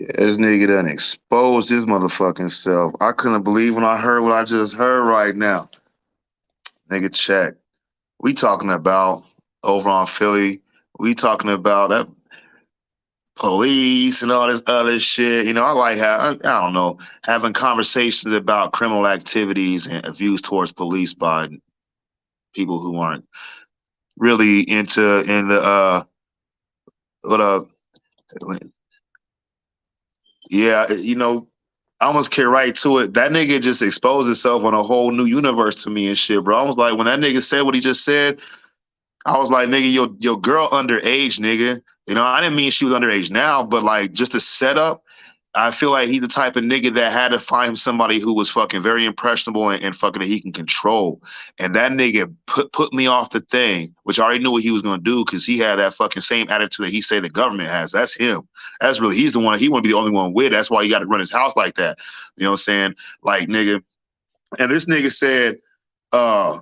This nigga done exposed his motherfucking self. I couldn't believe when I heard what I just heard right now. Nigga, check. We talking about over on Philly. We talking about that police and all this other shit. You know, I like I don't know, having conversations about criminal activities and views towards police by people who aren't really into in the what yeah, you know, I almost get right to it. That nigga just exposed himself on a whole new universe to me and shit, bro. I was like, when that nigga said what he just said, I was like, nigga, your girl underage, nigga. You know, I didn't mean she was underage now, but like just the setup. I feel like he's the type of nigga that had to find somebody who was fucking very impressionable and fucking that he can control. And that nigga put me off the thing, which I already knew what he was gonna do because he had that fucking same attitude that he say the government has. That's him. That's really he's the one. He wouldn't be the only one with. That's why he got to run his house like that. You know what I'm saying? Like nigga. And this nigga said, uh,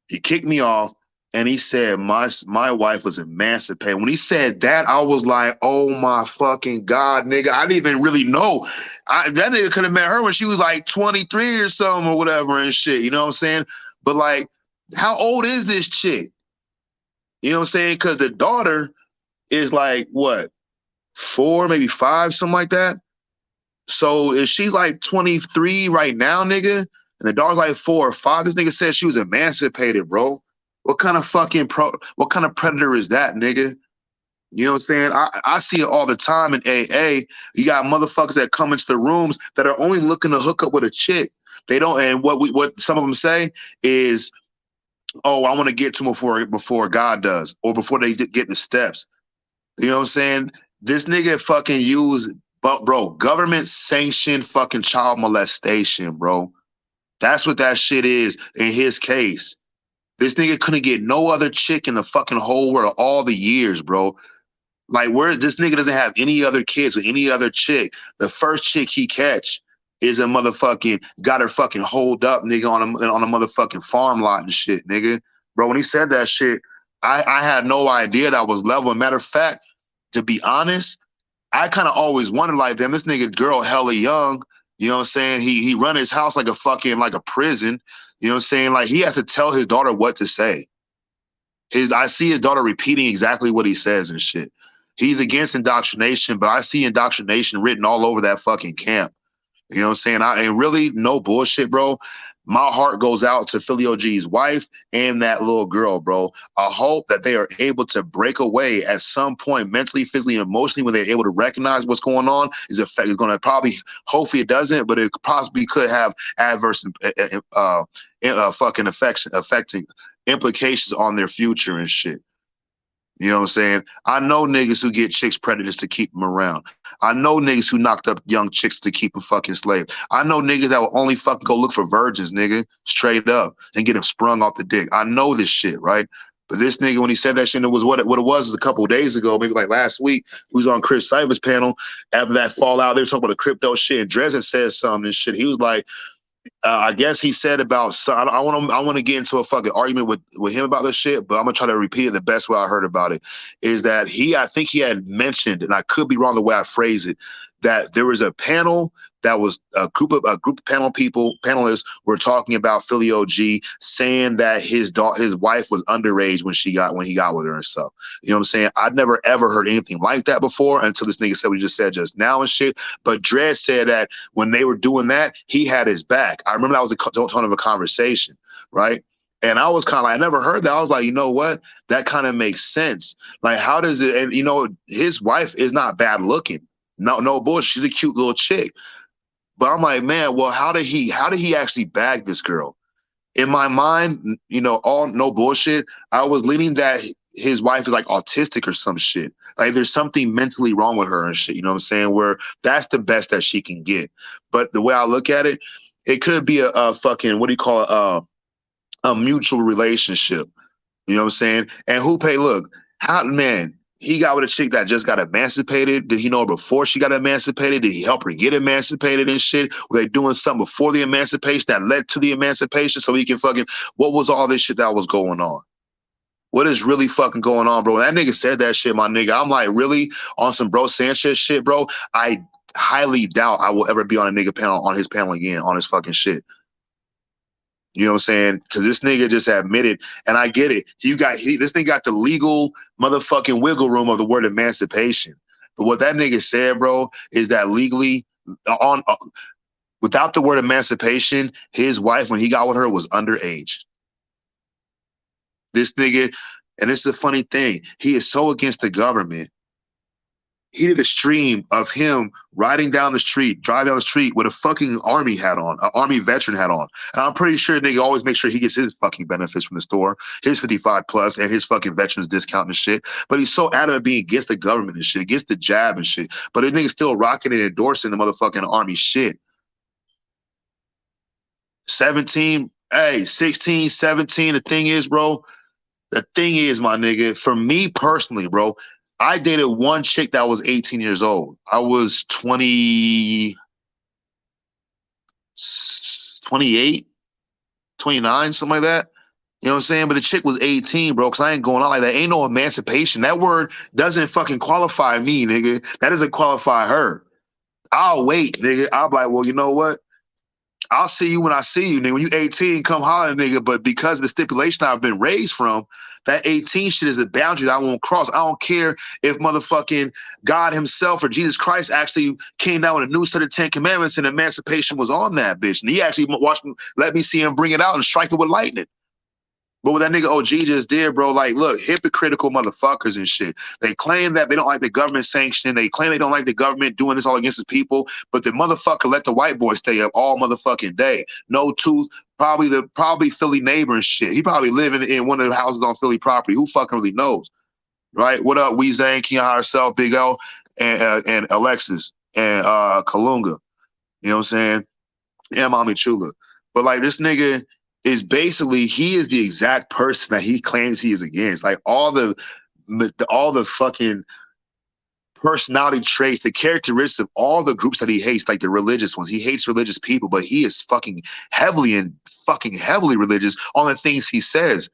he kicked me off and he said my wife was emancipated. When he said that, I was like, oh my fucking God, nigga. I didn't even really know. That nigga could have met her when she was like 23 or something or whatever and shit. You know what I'm saying? But like, how old is this chick? You know what I'm saying? Because the daughter is like, what, 4, maybe 5, something like that. So if she's like 23 right now, nigga, and the daughter's like 4 or 5, this nigga said she was emancipated, bro. What kind of fucking what kind of predator is that, nigga? You know what I'm saying? I see it all the time in AA. You got motherfuckers that come into the rooms that are only looking to hook up with a chick. They don't, and what some of them say is, oh, I want to get to him before God does, or before they get the steps. You know what I'm saying? This nigga fucking use, but bro, government sanctioned fucking child molestation, bro. That's what that shit is in his case. This nigga couldn't get no other chick in the fucking whole world all the years, bro. Like, where this nigga doesn't have any other kids with any other chick. The first chick he catch is a motherfucking got her fucking holed up, nigga, on a motherfucking farm lot and shit, nigga. Bro, when he said that shit, I had no idea that was level. Matter of fact, to be honest, I kind of always wondered, like, damn, this nigga girl hella young. You know what I'm saying? He run his house like a fucking like a prison. You know what I'm saying? Like he has to tell his daughter what to say. I see his daughter repeating exactly what he says and shit. He's against indoctrination, but I see indoctrination written all over that fucking camp. You know what I'm saying? And really, no bullshit, bro. My heart goes out to Philly OG's wife and that little girl, bro. I hope that they are able to break away at some point, mentally, physically, and emotionally, when they're able to recognize what's going on. Is going to probably, hopefully, it doesn't, but it possibly could have adverse, fucking affecting implications on their future and shit. You know what I'm saying? I know niggas who get chicks predators to keep them around. I know niggas who knocked up young chicks to keep them fucking slaves. I know niggas that will only fucking go look for virgins, nigga, straight up, and get them sprung off the dick. I know this shit, right? But this nigga, when he said that shit, it was what it was a couple of days ago, maybe like last week. He was on Chris Cypher's panel after that fallout. They were talking about the crypto shit, and Dresden said something and shit. He was like, I guess he said about. I want to get into a fucking argument with him about this shit, but I'm gonna try to repeat it the best way I heard about it. Is that I think he had mentioned, and I could be wrong the way I phrase it, that there was a panel that was a group of panelists were talking about Philly OG, saying that his wife was underage when he got with her and stuff. You know what I'm saying? I'd never ever heard anything like that before until this nigga said what he just said just now and shit. But Dredd said that when they were doing that, he had his back. I remember that was a tone of a conversation, right? And I was kind of like, I never heard that. I was like, you know what? That kind of makes sense. Like, how does it? And you know, his wife is not bad looking. No bullshit. She's a cute little chick. But I'm like, man, well, how did he actually bag this girl? In my mind, you know, all no bullshit, I was leaning that his wife is like autistic or some shit. Like there's something mentally wrong with her and shit, you know what I'm saying? Where that's the best that she can get. But the way I look at it, it could be a fucking, what do you call it? A mutual relationship. You know what I'm saying? And look, he got with a chick that just got emancipated. Did he know her before she got emancipated? Did he help her get emancipated and shit? Were they doing something before the emancipation that led to the emancipation so he can what was all this shit that was going on? What is really fucking going on, bro? That nigga said that shit, my nigga. I'm like, really? On some bro Sanchez shit, bro? I highly doubt I will ever be on a nigga panel, on his panel again, on his fucking shit. You know what I'm saying? Because this nigga just admitted, and I get it. This thing got the legal motherfucking wiggle room of the word emancipation. But what that nigga said, bro, is that legally on without the word emancipation, his wife, when he got with her, was underage. This nigga, and it's a funny thing, he is so against the government. He did a stream of him riding down the street, driving down the street with a fucking army hat on, an army veteran hat on. And I'm pretty sure nigga always make sure he gets his fucking benefits from the store, his 55 plus and his fucking veterans discount and shit. But he's so adamant being against the government and shit, against the jab and shit. But the nigga's still rocking and endorsing the motherfucking army shit. 17, 16, 17. The thing is, my nigga, for me personally, bro, I dated one chick that was 18 years old. I was 28, 29, something like that. You know what I'm saying? But the chick was 18, bro, because I ain't going on like that. Ain't no emancipation. That word doesn't fucking qualify me, nigga. That doesn't qualify her. I'll wait, nigga. I'll be like, well, you know what? I'll see you when I see you, nigga. When you 18, come holler, nigga. But because of the stipulation I've been raised from, that 18 shit is a boundary that I won't cross. I don't care if motherfucking God himself or Jesus Christ actually came down with a new set of 10 commandments and emancipation was on that bitch. And he actually let me see him bring it out and strike it with lightning. But what that nigga OG just did, bro, like, look, hypocritical motherfuckers and shit. They claim that they don't like the government sanctioning. They claim they don't like the government doing this all against his people. But the motherfucker let the white boy stay up all motherfucking day. No tooth, probably Philly neighbor and shit. He probably living in one of the houses on Philly property. Who fucking really knows, right? What up, Weezang, Keon herself, Big O, and Alexis, and Kalunga. You know what I'm saying? And Mommy Chula. But like this nigga is basically, he is the exact person that he claims he is against. Like all the fucking personality traits, the characteristics of all the groups that he hates, like the religious ones. He hates religious people, but he is fucking heavily religious on the things he says.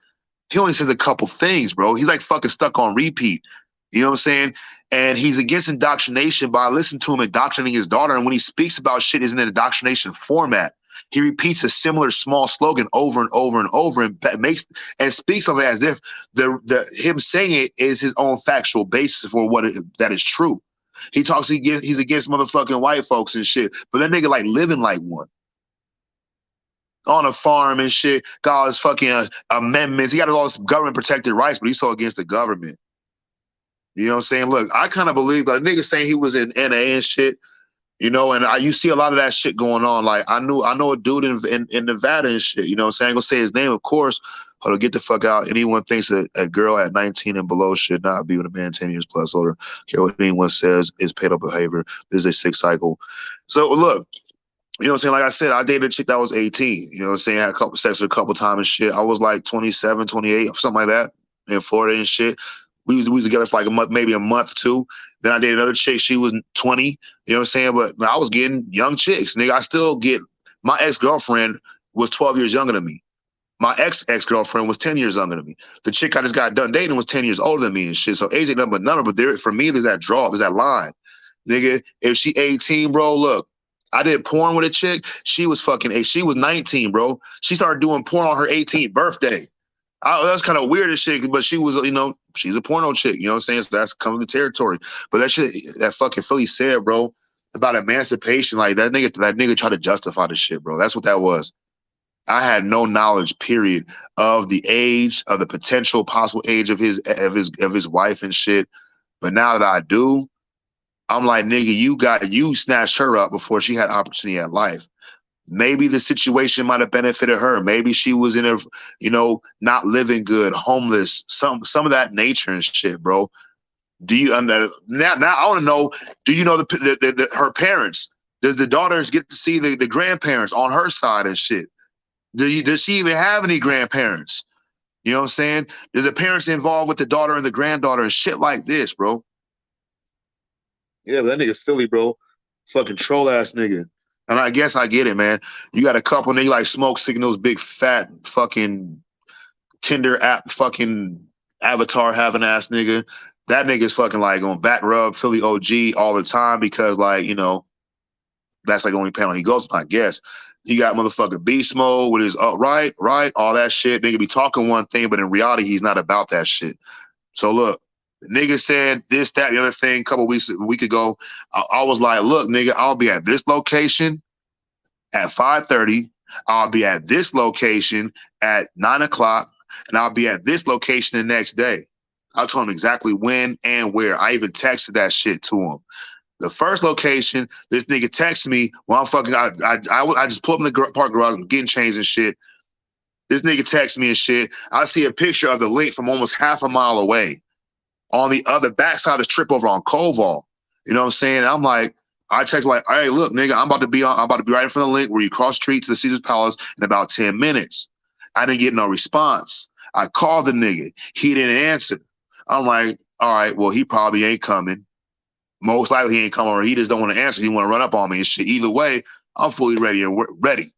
He only says a couple things, bro. He's like fucking stuck on repeat. You know what I'm saying? And he's against indoctrination, but I listen to him indoctrinating his daughter. And when he speaks about shit, is in an indoctrination format. He repeats a similar small slogan over and over and over, and speaks of it as if him saying it is his own factual basis for that is true. He's against motherfucking white folks and shit, but that nigga like living like one on a farm and shit. Got all his fucking amendments. He got all his government protected rights, but he's so against the government. You know what I'm saying? Look, I kind of believe that nigga saying he was in NA and shit. You know, and you see a lot of that shit going on. Like I know a dude in Nevada and shit. You know what I'm saying? I ain't gonna say his name, of course. Hold on, get the fuck out. Anyone thinks that a girl at 19 and below should not be with a man 10 years plus older. Care what anyone says is paid up behavior. This is a sick cycle. So look, you know what I'm saying? Like I said, I dated a chick that was 18. You know what I'm saying? I had sex with a couple times and shit. I was like 27, 28, something like that in Florida and shit. We was together for like a month, maybe a month or two. Then I dated another chick. She was 20. You know what I'm saying? But I was getting young chicks. Nigga, I still get, my ex-girlfriend was 12 years younger than me. My ex-girlfriend was 10 years younger than me. The chick I just got done dating was 10 years older than me and shit. So age ain't nothing but number. But for me, there's that draw. There's that line. Nigga, if she 18, bro, look, I did porn with a chick. She was 19, bro. She started doing porn on her 18th birthday. That's kind of weird as shit, but she was, you know, she's a porno chick, you know what I'm saying? So that's coming to territory. But that shit, that fucking Philly said, bro, about emancipation, like that nigga tried to justify the shit, bro. That's what that was. I had no knowledge, period, of the age, of the potential possible age of his wife and shit. But now that I do, I'm like, nigga, you snatched her up before she had opportunity at life. Maybe the situation might have benefited her. Maybe she was in a, you know, not living good, homeless, some of that nature and shit, bro. Do you now I want to know? Do you know her parents? Does the daughters get to see the grandparents on her side and shit? Does she even have any grandparents? You know what I'm saying? There's the parents involved with the daughter and the granddaughter and shit like this, bro. Yeah, but that nigga Philly, bro, fucking troll ass nigga. And I guess I get it, man. You got a couple niggas like Smoke Signals, big fat fucking Tinder app fucking avatar having ass nigga. That nigga's fucking like on back rub Philly OG all the time because like, you know, that's like the only panel he goes on, I guess. He got motherfucking beast mode with his right, all that shit. Nigga be talking one thing, but in reality, he's not about that shit. So look, the nigga said this, that, the other thing a week ago. I was like, look, nigga, I'll be at this location at 5:30. I'll be at this location at 9 o'clock, and I'll be at this location the next day. I told him exactly when and where. I even texted that shit to him. The first location, this nigga texts me while I'm fucking. I just pull up in the parking garage, I'm getting changed and shit. This nigga texts me and shit. I see a picture of the link from almost half a mile away on the other backside of this trip over on Koval. You know what I'm saying? I'm like, I text like, all right, look, nigga, I'm about to be right in front of the link where you cross the street to the Caesar's Palace in about 10 minutes. I didn't get no response. I called the nigga. He didn't answer. I'm like, all right, well, he probably ain't coming. Most likely he ain't coming, or he just don't want to answer. He want to run up on me and shit. Either way, I'm fully ready and ready.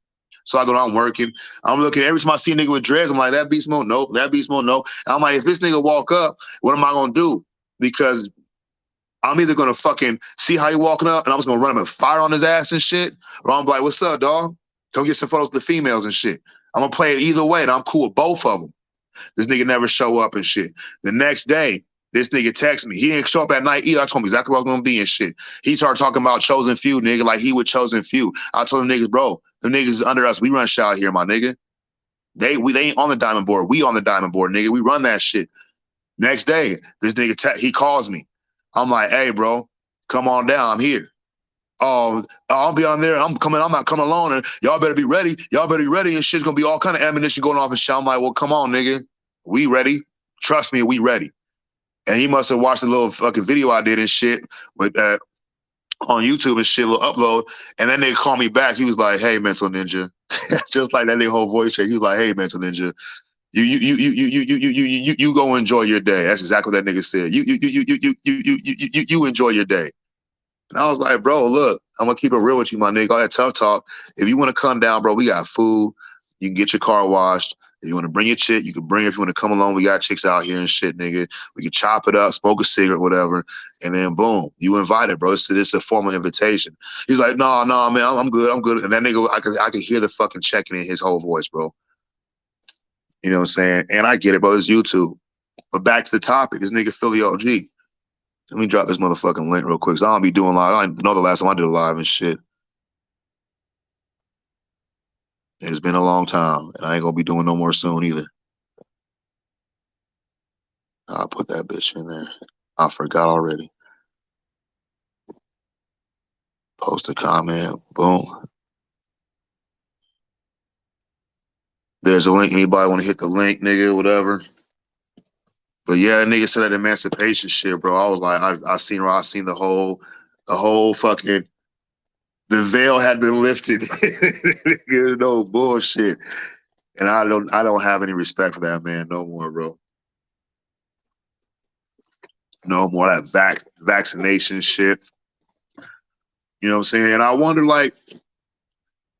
So I go down working. I'm looking every time I see a nigga with dreads. I'm like, that beast mode, nope. That beast mode, nope. And I'm like, if this nigga walk up, what am I gonna do? Because I'm either gonna fucking see how he walking up, and I'm just gonna run him and fire on his ass and shit, or I'm like, what's up, dog? Come get some photos of the females and shit. I'm gonna play it either way, and I'm cool with both of them. This nigga never show up and shit. The next day, this nigga texts me. He didn't show up at night either. I told him exactly what I was gonna be and shit. He started talking about Chosen Few, nigga, like he would Chosen Few. I told him niggas, bro, them niggas is under us. We run shit out here, my nigga. They ain't on the diamond board. We on the diamond board, nigga. We run that shit. Next day, this nigga he calls me. I'm like, hey, bro, come on down. I'm here. Oh, I'll be on there. I'm not coming alone. And y'all better be ready. Y'all better be ready. And shit's gonna be all kind of ammunition going off and shit. I'm like, well, come on, nigga. We ready. Trust me, we ready. And he must have watched the little fucking video I did and shit with on YouTube and shit, little upload. And then they called me back. He was like, hey, Mental Ninja. Just like that, their whole voice change. He was like, hey, Mental Ninja. You go enjoy your day. That's exactly what that nigga said. You enjoy your day. And I was like, bro, look, I'm gonna keep it real with you, my nigga. All that tough talk. If you want to come down, bro, we got food. You can get your car washed. If you want to bring your chick, you can bring it. If you want to come along, we got chicks out here and shit, nigga. We can chop it up, smoke a cigarette, whatever, and then boom, you invited, bro. It's a formal invitation. He's like, no, man, I'm good, I'm good. And that nigga, I could hear the fucking checking in his whole voice, bro. You know what I'm saying? And I get it, bro. It's YouTube. But back to the topic, this nigga Philly OG. Let me drop this motherfucking link real quick, because I don't be doing live. I know the last time I did a live and shit. It's been a long time, and I ain't gonna be doing no more soon either. I'll put that bitch in there. I forgot already. Post a comment. Boom. There's a link. Anybody want to hit the link, nigga, whatever. But yeah, nigga said that emancipation shit, bro. I was like, I seen the whole fucking, the veil had been lifted. No bullshit. And I don't have any respect for that man no more, bro. No more that vaccination shit. You know what I'm saying? And I wonder, like,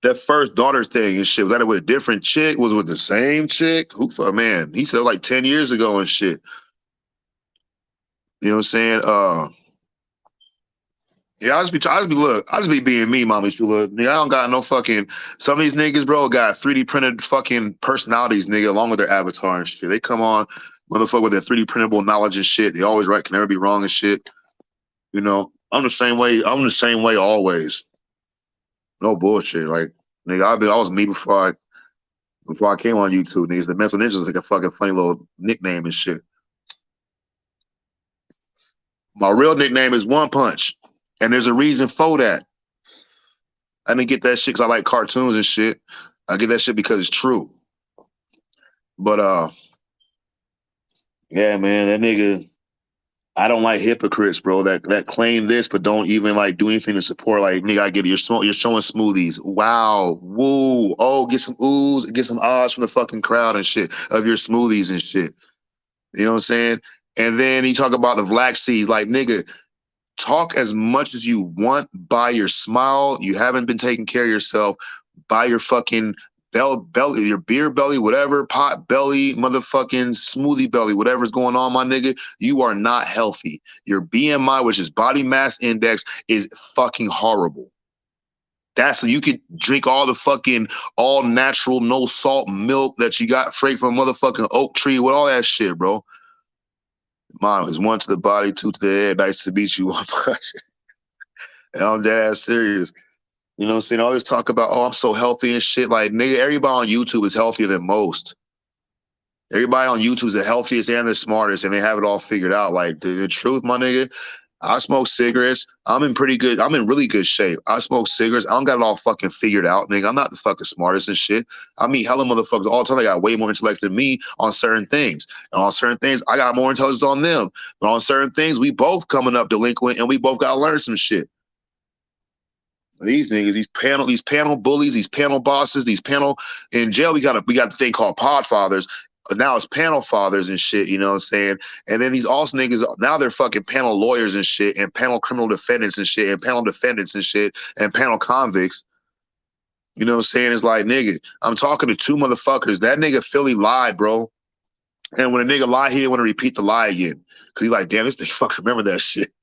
that first daughter thing and shit, was that with a different chick? Was it with the same chick? Who fuck, man? He said like 10 years ago and shit. You know what I'm saying? Yeah, I just be being me, mommy. Look, nigga, I don't got no fucking. Some of these niggas, bro, got 3D printed fucking personalities, nigga, along with their avatar and shit. They come on, motherfucker, with their 3D printable knowledge and shit. They always right, can never be wrong and shit. You know, I'm the same way. I'm the same way always. No bullshit. Like, nigga, I was me before I came on YouTube. Niggas, the Mental Ninjas is like a fucking funny little nickname and shit. My real nickname is One Punch. And there's a reason for that. I didn't get that shit because I like cartoons and shit. I get that shit because it's true. But yeah, man, that nigga, I don't like hypocrites, bro, that claim this but don't even like do anything to support. Like, nigga, I get it. You're showing smoothies. Wow. Woo. Oh, get some oohs, get some ahs from the fucking crowd and shit of your smoothies and shit. You know what I'm saying? And then you talk about the black seeds. Like, nigga, talk as much as you want by your smile. You haven't been taking care of yourself by your fucking belly, your beer belly, whatever, pot belly, motherfucking smoothie belly, whatever's going on, my nigga, you are not healthy. Your BMI, which is body mass index, is fucking horrible. That's so you could drink all the fucking all natural, no salt milk that you got straight from motherfucking oak tree with all that shit, bro. Mine is one to the body, two to the head. Nice to meet you. And I'm dead ass serious. You know what I'm saying? I always talk about, oh, I'm so healthy and shit. Like, nigga, everybody on YouTube is healthier than most. Everybody on YouTube is the healthiest and the smartest, and they have it all figured out. Like, the truth, my nigga, I smoke cigarettes. I'm in really good shape. I smoke cigarettes. I don't got it all fucking figured out, nigga. I'm not the fucking smartest and shit. I meet hella motherfuckers all the time. They got way more intellect than me on certain things. And on certain things, I got more intelligence on them. But on certain things, we both coming up delinquent, and we both got to learn some shit. These niggas, these panel bullies, these panel bosses, these panel in jail. We got the thing called pod fathers. Now it's panel fathers and shit. You know what I'm saying? And then these also niggas now they're fucking panel lawyers and shit, and panel criminal defendants and shit, and panel defendants and shit, and panel convicts. You know what I'm saying? It's like, nigga, I'm talking to two motherfuckers. That nigga Philly lied, bro. And when a nigga lied, he didn't want to repeat the lie again because he's like, damn, this nigga fucking remember that shit.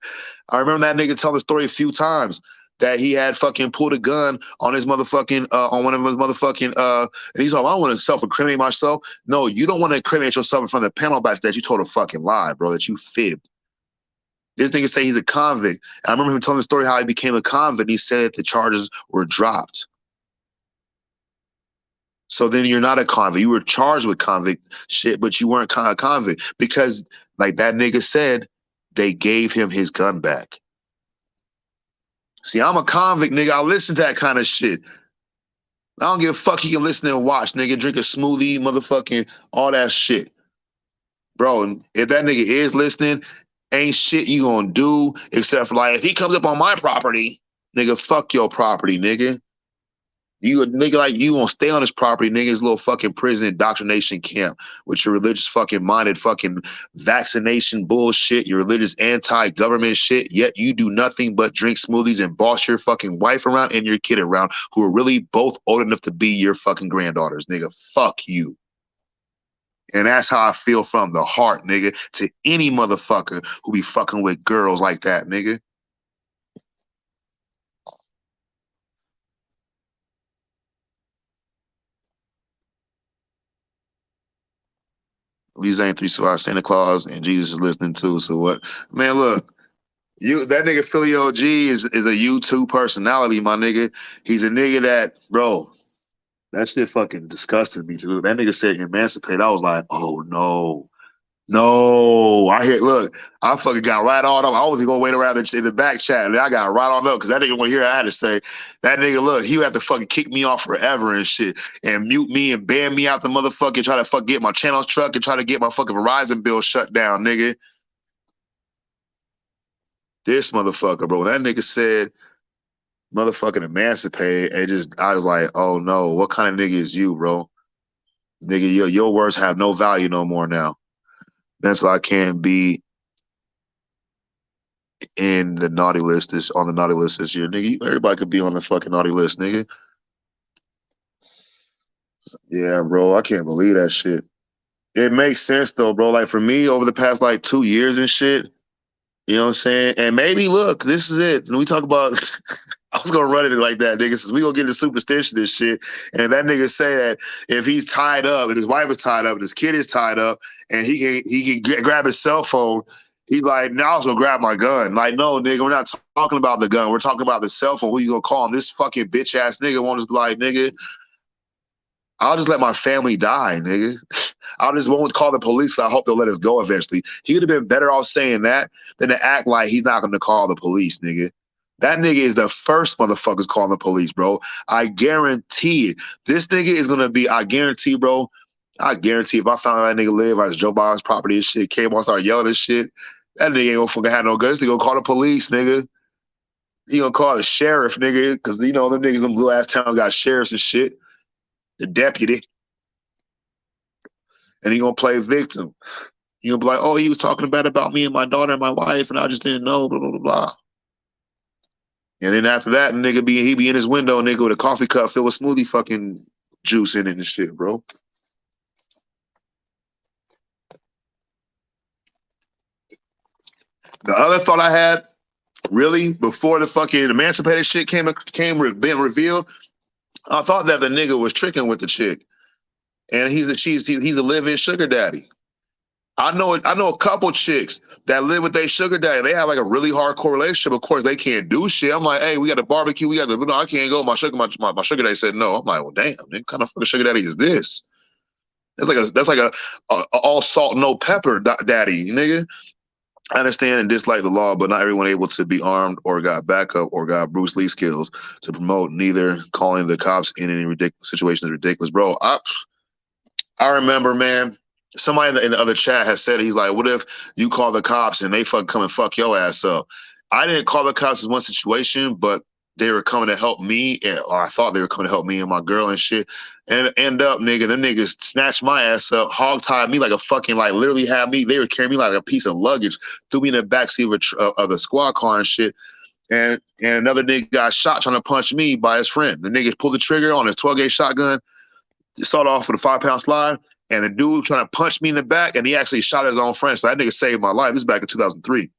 I remember that nigga telling the story a few times that he had fucking pulled a gun on his motherfucking, on one of his motherfucking, and he's like, I don't want to self-incriminate myself. No, you don't want to incriminate yourself in front of the panel back that you told a fucking lie, bro, that you fibbed. This nigga say he's a convict. I remember him telling the story how he became a convict. He said the charges were dropped. So then you're not a convict. You were charged with convict shit, but you weren't a convict because, like that nigga said, they gave him his gun back. See, I'm a convict, nigga. I listen to that kind of shit. I don't give a fuck. You can listen and watch, nigga. Drink a smoothie, motherfucking all that shit. Bro, if that nigga is listening, ain't shit you gonna do except for like, if he comes up on my property, nigga, fuck your property, nigga. You a nigga like you gonna stay on his property, nigga, his little fucking prison indoctrination camp with your religious fucking minded fucking vaccination bullshit, your religious anti-government shit, yet you do nothing but drink smoothies and boss your fucking wife around and your kid around who are really both old enough to be your fucking granddaughters, nigga. Fuck you. And that's how I feel from the heart, nigga, to any motherfucker who be fucking with girls like that, nigga. These ain't three survivors. Santa Claus and Jesus is listening too. So what? Man, look, that nigga Philly OG is a YouTube personality, my nigga. He's a nigga that, bro, that shit fucking disgusted me too. That nigga said emancipate. I was like, oh no. No, I fucking got right on up. I was gonna wait around in the back chat, and I got right on up because that nigga want to hear what I had to say. That nigga, look, he would have to fucking kick me off forever and shit, and mute me and ban me out the motherfucker, try to fuck get my channels truck and try to get my fucking Verizon bill shut down, nigga. This motherfucker, bro. That nigga said motherfucking emancipate, and I was like, oh no, what kind of nigga is you, bro? Nigga, your words have no value no more now. That's why I can't be in the naughty list on the naughty list this year, nigga. Everybody could be on the fucking naughty list, nigga. Yeah, bro, I can't believe that shit. It makes sense though, bro. Like for me, over the past like 2 years and shit, you know what I'm saying? And maybe look, this is it. And we talk about I was gonna run it like that, nigga, since we gonna get into superstition and shit. And if that nigga say that if he's tied up and his wife is tied up and his kid is tied up and he can grab his cell phone, he's like, now I was gonna grab my gun. Like, no, nigga, we're not talking about the gun. We're talking about the cell phone. Who you gonna call? And this fucking bitch ass nigga won't just be like, nigga, I'll just let my family die, nigga. I just won't call the police. So I hope they'll let us go eventually. He would have been better off saying that than to act like he's not going to call the police, nigga. That nigga is the first motherfuckers calling the police, bro. I guarantee it. This nigga is going to be, I guarantee, bro. I guarantee if I found out that nigga live on Joe Biden's property and shit, came on, started yelling and shit, that nigga ain't gonna fucking have no guns. He gonna call the police, nigga. He gonna call the sheriff, nigga, because you know them niggas, them little ass towns got sheriffs and shit. The deputy. And he gonna play victim. He gonna be like, oh, he was talking bad about me and my daughter and my wife, and I just didn't know, blah, blah, blah, blah. And then after that, he be in his window, nigga, with a coffee cup filled with smoothie fucking juice in it and shit, bro. The other thought I had, really, before the fucking emancipated shit being revealed, I thought that the nigga was tricking with the chick, and he's a live-in sugar daddy. I know a couple chicks that live with their sugar daddy. They have like a really hardcore relationship. Of course, they can't do shit. I'm like, hey, we got a barbecue. We got the no, I can't go. My sugar daddy said no. I'm like, well, damn, what kind of fucking sugar daddy is this? That's like a all salt no pepper daddy, nigga. I understand and dislike the law, but not everyone able to be armed or got backup or got Bruce Lee skills to promote neither. Calling the cops in any ridiculous situation is ridiculous, bro. I remember, man, somebody in the other chat has said, he's like, what if you call the cops and they fucking come and fuck your ass up? I didn't call the cops in one situation, but they were coming to help me, or I thought they were coming to help me and my girl and shit. And end up, nigga, them niggas snatched my ass up, hog-tied me like a fucking, like literally had me, they were carrying me like a piece of luggage, threw me in the backseat of the squad car and shit. And another nigga got shot trying to punch me by his friend. The nigga pulled the trigger on his 12-gauge shotgun, sawed off with a 5-pound slide, and the dude trying to punch me in the back, and he actually shot his own friend. So that nigga saved my life. This is back in 2003.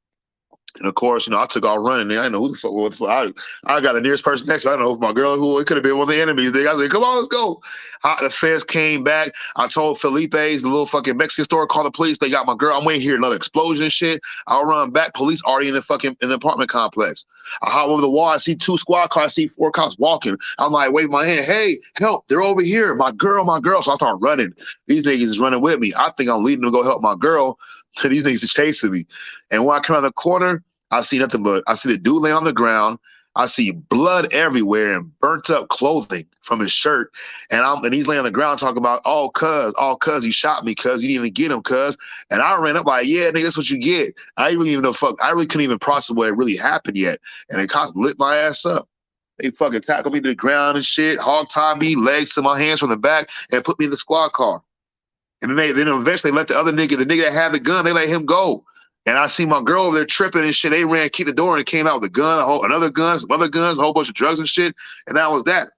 And of course, I took off running. I didn't know who the fuck. I got the nearest person next to me. I don't know if my girl, who it could have been one of the enemies. I said, come on, let's go. The feds came back. I told Felipe's, the little fucking Mexican store, call the police. They got my girl. I'm waiting to hear another explosion and shit. I'll run back. Police already in the apartment complex. I hop over the wall. I see 2 squad cars. I see 4 cops walking. I'm like, wave my hand. Hey, help. They're over here. My girl. So I start running. These niggas is running with me. I think I'm leading them to go help my girl. These niggas is chasing me. And when I come around the corner, I see nothing but, I see the dude lay on the ground. I see blood everywhere and burnt up clothing from his shirt. And he's laying on the ground talking about, oh, cuz, he shot me, cuz, you didn't even get him, cuz. And I ran up like, yeah, nigga, that's what you get. I really couldn't even process what had really happened yet. And the cops lit my ass up. They fucking tackled me to the ground and shit, hog-tied me, legs to my hands from the back, and put me in the squad car. And then eventually let the nigga that had the gun, they let him go. And I see my girl over there tripping and shit. They ran, kicked the door, and came out with a gun, another gun, some other guns, a whole bunch of drugs and shit. And that was that.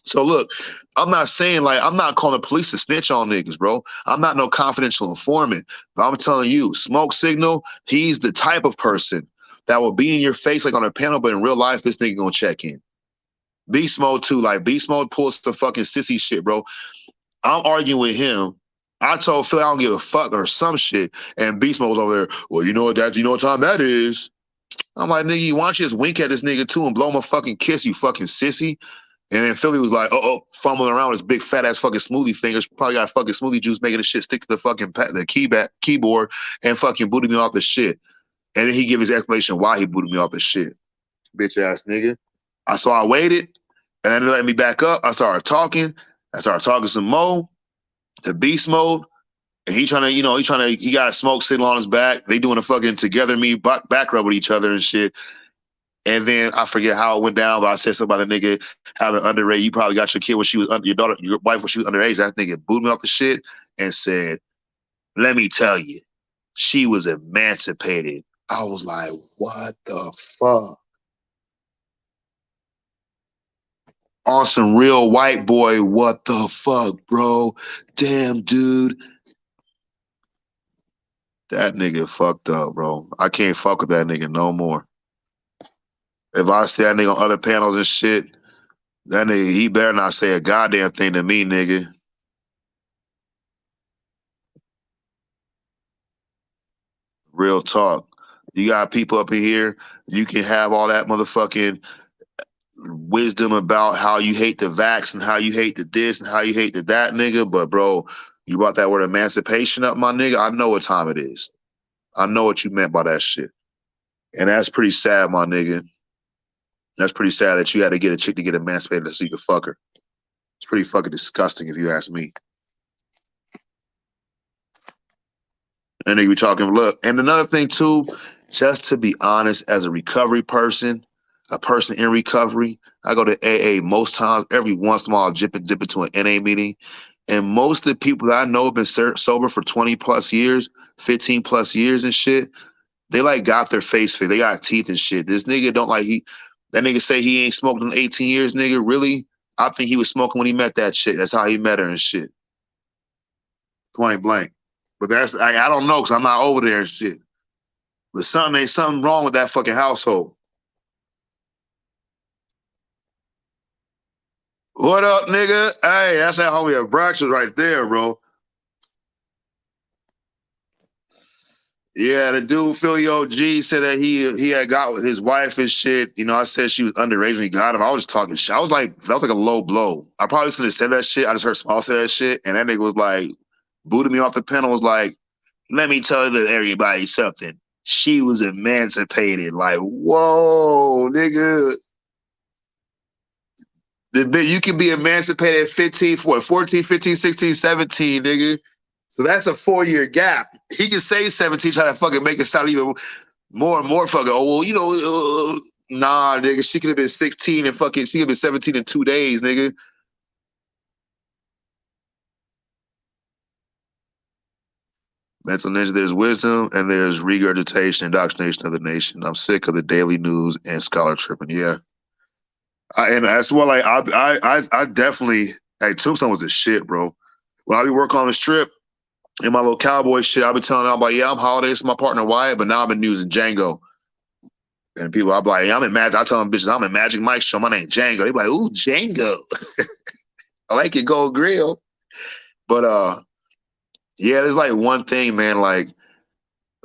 So look, I'm not saying, like, I'm not calling the police to snitch on niggas, bro. I'm not no confidential informant. But I'm telling you, Smoke Signal, he's the type of person that will be in your face like on a panel, but in real life, this nigga gonna check in. Beast Mode too. Like, Beast Mode pulls some fucking sissy shit, bro. I'm arguing with him. I told Phil I don't give a fuck or some shit, and Beast Mode was over there. Well, you know what time that is. I'm like, nigga, why don't you just wink at this nigga too and blow him a fucking kiss, you fucking sissy? And then Philly was like, fumbling around with his big fat ass fucking smoothie fingers. Probably got fucking smoothie juice making the shit stick to the fucking keyboard and fucking booted me off the shit. And then he give his explanation why he booted me off the shit. Bitch ass nigga. So I waited, and then they let me back up. I started talking some more. The Beast Mode, and he got a Smoke Signal on his back. They doing a fucking together me back rub with each other and shit. And then I forget how it went down, but I said something about the nigga having underage. You probably got your kid when she was your wife when she was underage. That nigga booted me off the shit and said, "Let me tell you, she was emancipated." I was like, "What the fuck?" On some real white boy, what the fuck, bro? Damn, dude. That nigga fucked up, bro. I can't fuck with that nigga no more. If I see that nigga on other panels and shit, that nigga, he better not say a goddamn thing to me, nigga. Real talk. You got people up in here, you can have all that motherfucking wisdom about how you hate the vax and how you hate the this and how you hate the that, nigga. But bro, you brought that word emancipation up, my nigga. I know what time it is. I know what you meant by that shit. And that's pretty sad, my nigga. That's pretty sad that you had to get a chick to get emancipated so you could fuck her. It's pretty fucking disgusting if you ask me. And they be talking, look, and another thing too, just to be honest, as a recovery person, a person in recovery, I go to AA most times. Every once in a while, I'll dip into an NA meeting. And most of the people that I know have been sober for 20 plus years, 15 plus years and shit, they like got their face fixed. They got teeth and shit. This nigga don't like, that nigga say he ain't smoked in 18 years, nigga. Really? I think he was smoking when he met that shit. That's how he met her and shit. Point blank. But that's I don't know because I'm not over there and shit. But ain't something wrong with that fucking household. What up, nigga? Hey, that's that homie at Braxton right there, bro. Yeah, the dude Philly OG said that he had got with his wife and shit. You know, I said she was underage when he got him. I was just talking shit. I was like, that was like a low blow. I probably shouldn't have said that shit. I just heard Small say that shit, and that nigga was like, booted me off the panel. Was like, let me tell everybody something. She was emancipated. Like, whoa, nigga. You can be emancipated at 15, 14, 15, 16, 17, nigga. So that's a 4-year gap. He can say 17, try to fucking make it sound even more and more fucking, oh, well, you know, nah, nigga, she could have been 16 and fucking, she could have been 17 in 2 days, nigga. Mental ninja, there's wisdom and there's regurgitation, indoctrination of the nation. I'm sick of the daily news and scholar tripping. Yeah. And that's what like I definitely hey Tombstone was a shit, bro. When I be working on this trip in my little cowboy shit, I be telling them about yeah, I'm Holiday, this is my partner Wyatt, but now I've been using Django. And people, I'm like, yeah, I'm in Magic. I tell them bitches, I'm in Magic Mike's show. My name Django. They be like, ooh, Django. I like your gold grill. But yeah, there's like one thing, man, like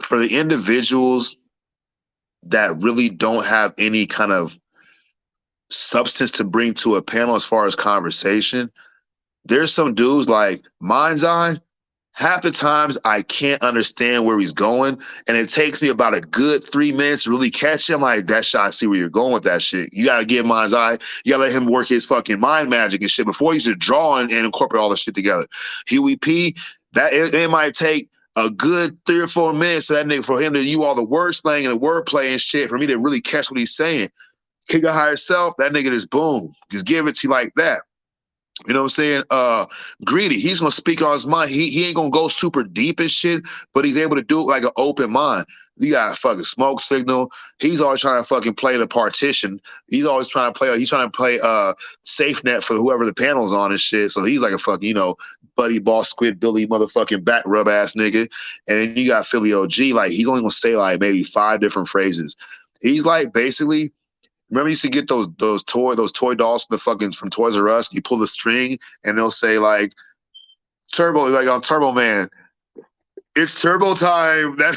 for the individuals that really don't have any kind of substance to bring to a panel as far as conversation, there's some dudes like Mind's Eye. Half the times I can't understand where he's going, and it takes me about a good 3 minutes to really catch him. Like that shot, I see where you're going with that shit. You gotta give Mind's Eye. You gotta let him work his fucking mind magic and shit before he should draw and incorporate all the shit together. Huey P, that it might take a good 3 or 4 minutes for that nigga for him to use all the word slang and the wordplay and shit for me to really catch what he's saying. King of Higher Self, that nigga just boom, just give it to you like that. You know what I'm saying? Greedy, he's gonna speak on his mind. He ain't gonna go super deep and shit, but he's able to do it like an open mind. You got a fucking smoke signal. He's always trying to fucking play the partition. He's always trying to play. He's trying to play safe net for whoever the panel's on and shit. So he's like a fucking buddy ball squid Billy motherfucking back rub ass nigga. And then you got Philly OG. Like he's only gonna say like maybe 5 different phrases. He's like basically. Remember, you used to get those toy dolls from Toys R Us. You pull the string, and they'll say like Turbo, like on Turbo Man, it's Turbo time. That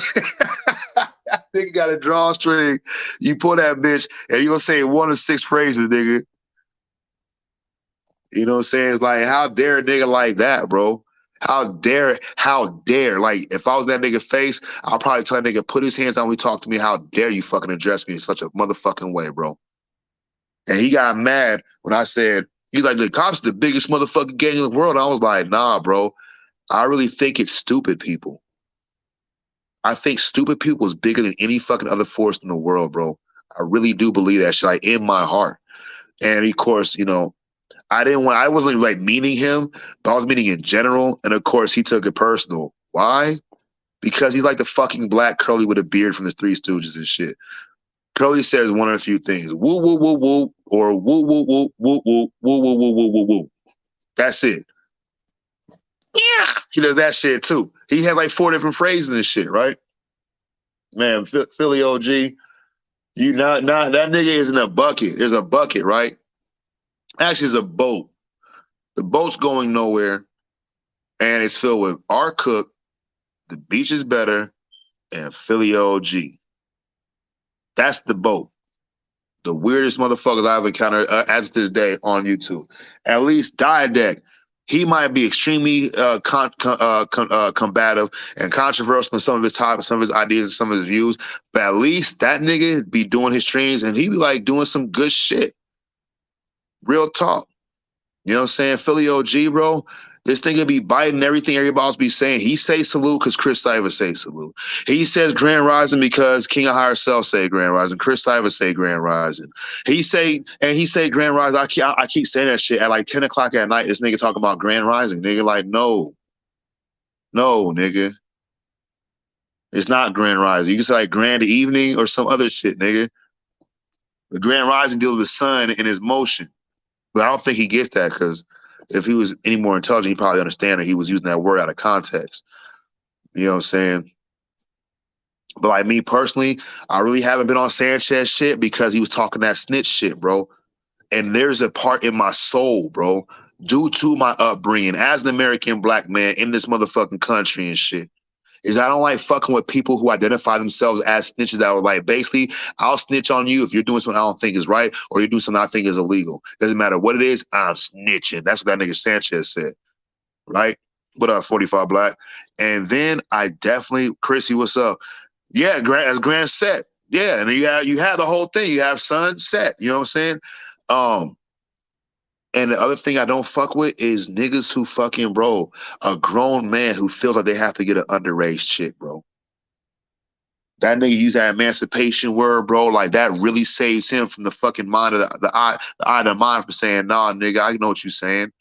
nigga got a drawstring. You pull that bitch, and you gonna say 1 of 6 phrases, nigga. You know what I'm saying? It's like, how dare a nigga like that, bro? How dare? Like, if I was that nigga face, I'll probably tell that nigga, put his hands on me, talk to me. How dare you fucking address me in such a motherfucking way, bro? And he got mad when I said, he's like, the cops are the biggest motherfucking gang in the world. I was like, nah, bro. I really think it's stupid people. I think stupid people is bigger than any fucking other force in the world, bro. I really do believe that shit, like in my heart. And of course, I wasn't like meaning him, but I was meaning in general. And of course, he took it personal. Why? Because he's like the fucking black curly with a beard from the Three Stooges and shit. Curly says one of a few things: woo woo woo woo, or woo woo woo woo woo woo woo woo woo woo woo. That's it. Yeah, he does that shit too. He had like 4 different phrases and shit, right? Man, Philly OG, you not that nigga is in a bucket. There's a bucket, right? Actually, it's a boat. The boat's going nowhere, and it's filled with R. Cook, The Beach is Better, and Philly OG. That's the boat. The weirdest motherfuckers I've encountered as this day on YouTube. At least Diadec, he might be extremely combative and controversial in some of his topics, some of his ideas, and some of his views. But at least that nigga be doing his streams and he be like doing some good shit. Real talk. You know what I'm saying? Philly OG, bro. This nigga be biting everything everybody else be saying. He say salute because Chris Cyber say salute. He says Grand Rising because King of Higher Self say Grand Rising. Chris Cyber say Grand Rising. He say Grand Rising. I keep saying that shit at like 10 o'clock at night. This nigga talking about Grand Rising. Nigga, like, no, nigga. It's not Grand Rising. You can say like Grand Evening or some other shit, nigga. The Grand Rising deals with the sun and his motion. But I don't think he gets that because if he was any more intelligent, he probably understand that he was using that word out of context. You know what I'm saying? But like me personally, I really haven't been on Sanchez shit because he was talking that snitch shit, bro. And there's a part in my soul, bro, due to my upbringing as an American black man in this motherfucking country and shit, is I don't like fucking with people who identify themselves as snitches that were like, basically, I'll snitch on you if you're doing something I don't think is right or you're doing something I think is illegal. Doesn't matter what it is, I'm snitching. That's what that nigga Sanchez said, right? What up, 45 Black? And then I definitely, Chrissy, what's up? Yeah, Grant, as Grant said. Yeah, and you have the whole thing. You have Sun Set. You know what I'm saying? Um, and the other thing I don't fuck with is niggas who fucking, bro, a grown man who feels like they have to get an underage chick, bro. That nigga use that emancipation word, bro. Like that really saves him from the fucking mind of the eye of the mind from saying, nah, nigga, I know what you're saying.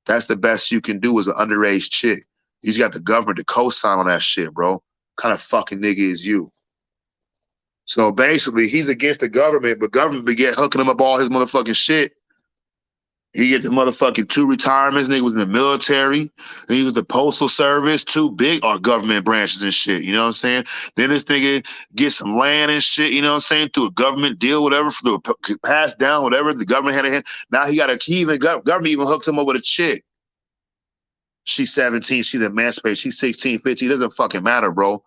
That's the best you can do as an underage chick. He's got the government to co-sign on that shit, bro. What kind of fucking nigga is you? So basically, he's against the government, but government began hooking him up all his motherfucking shit. He get the motherfucking 2 retirements. Nigga was in the military. Then he was the postal service. 2 big government branches and shit. You know what I'm saying? Then this nigga get some land and shit. You know what I'm saying? Through a government deal, whatever, passed down, whatever. The government had a hand. Now he got a key. Even government even hooked him up with a chick. She's 17. She's emancipated. She's 16, 15. It doesn't fucking matter, bro.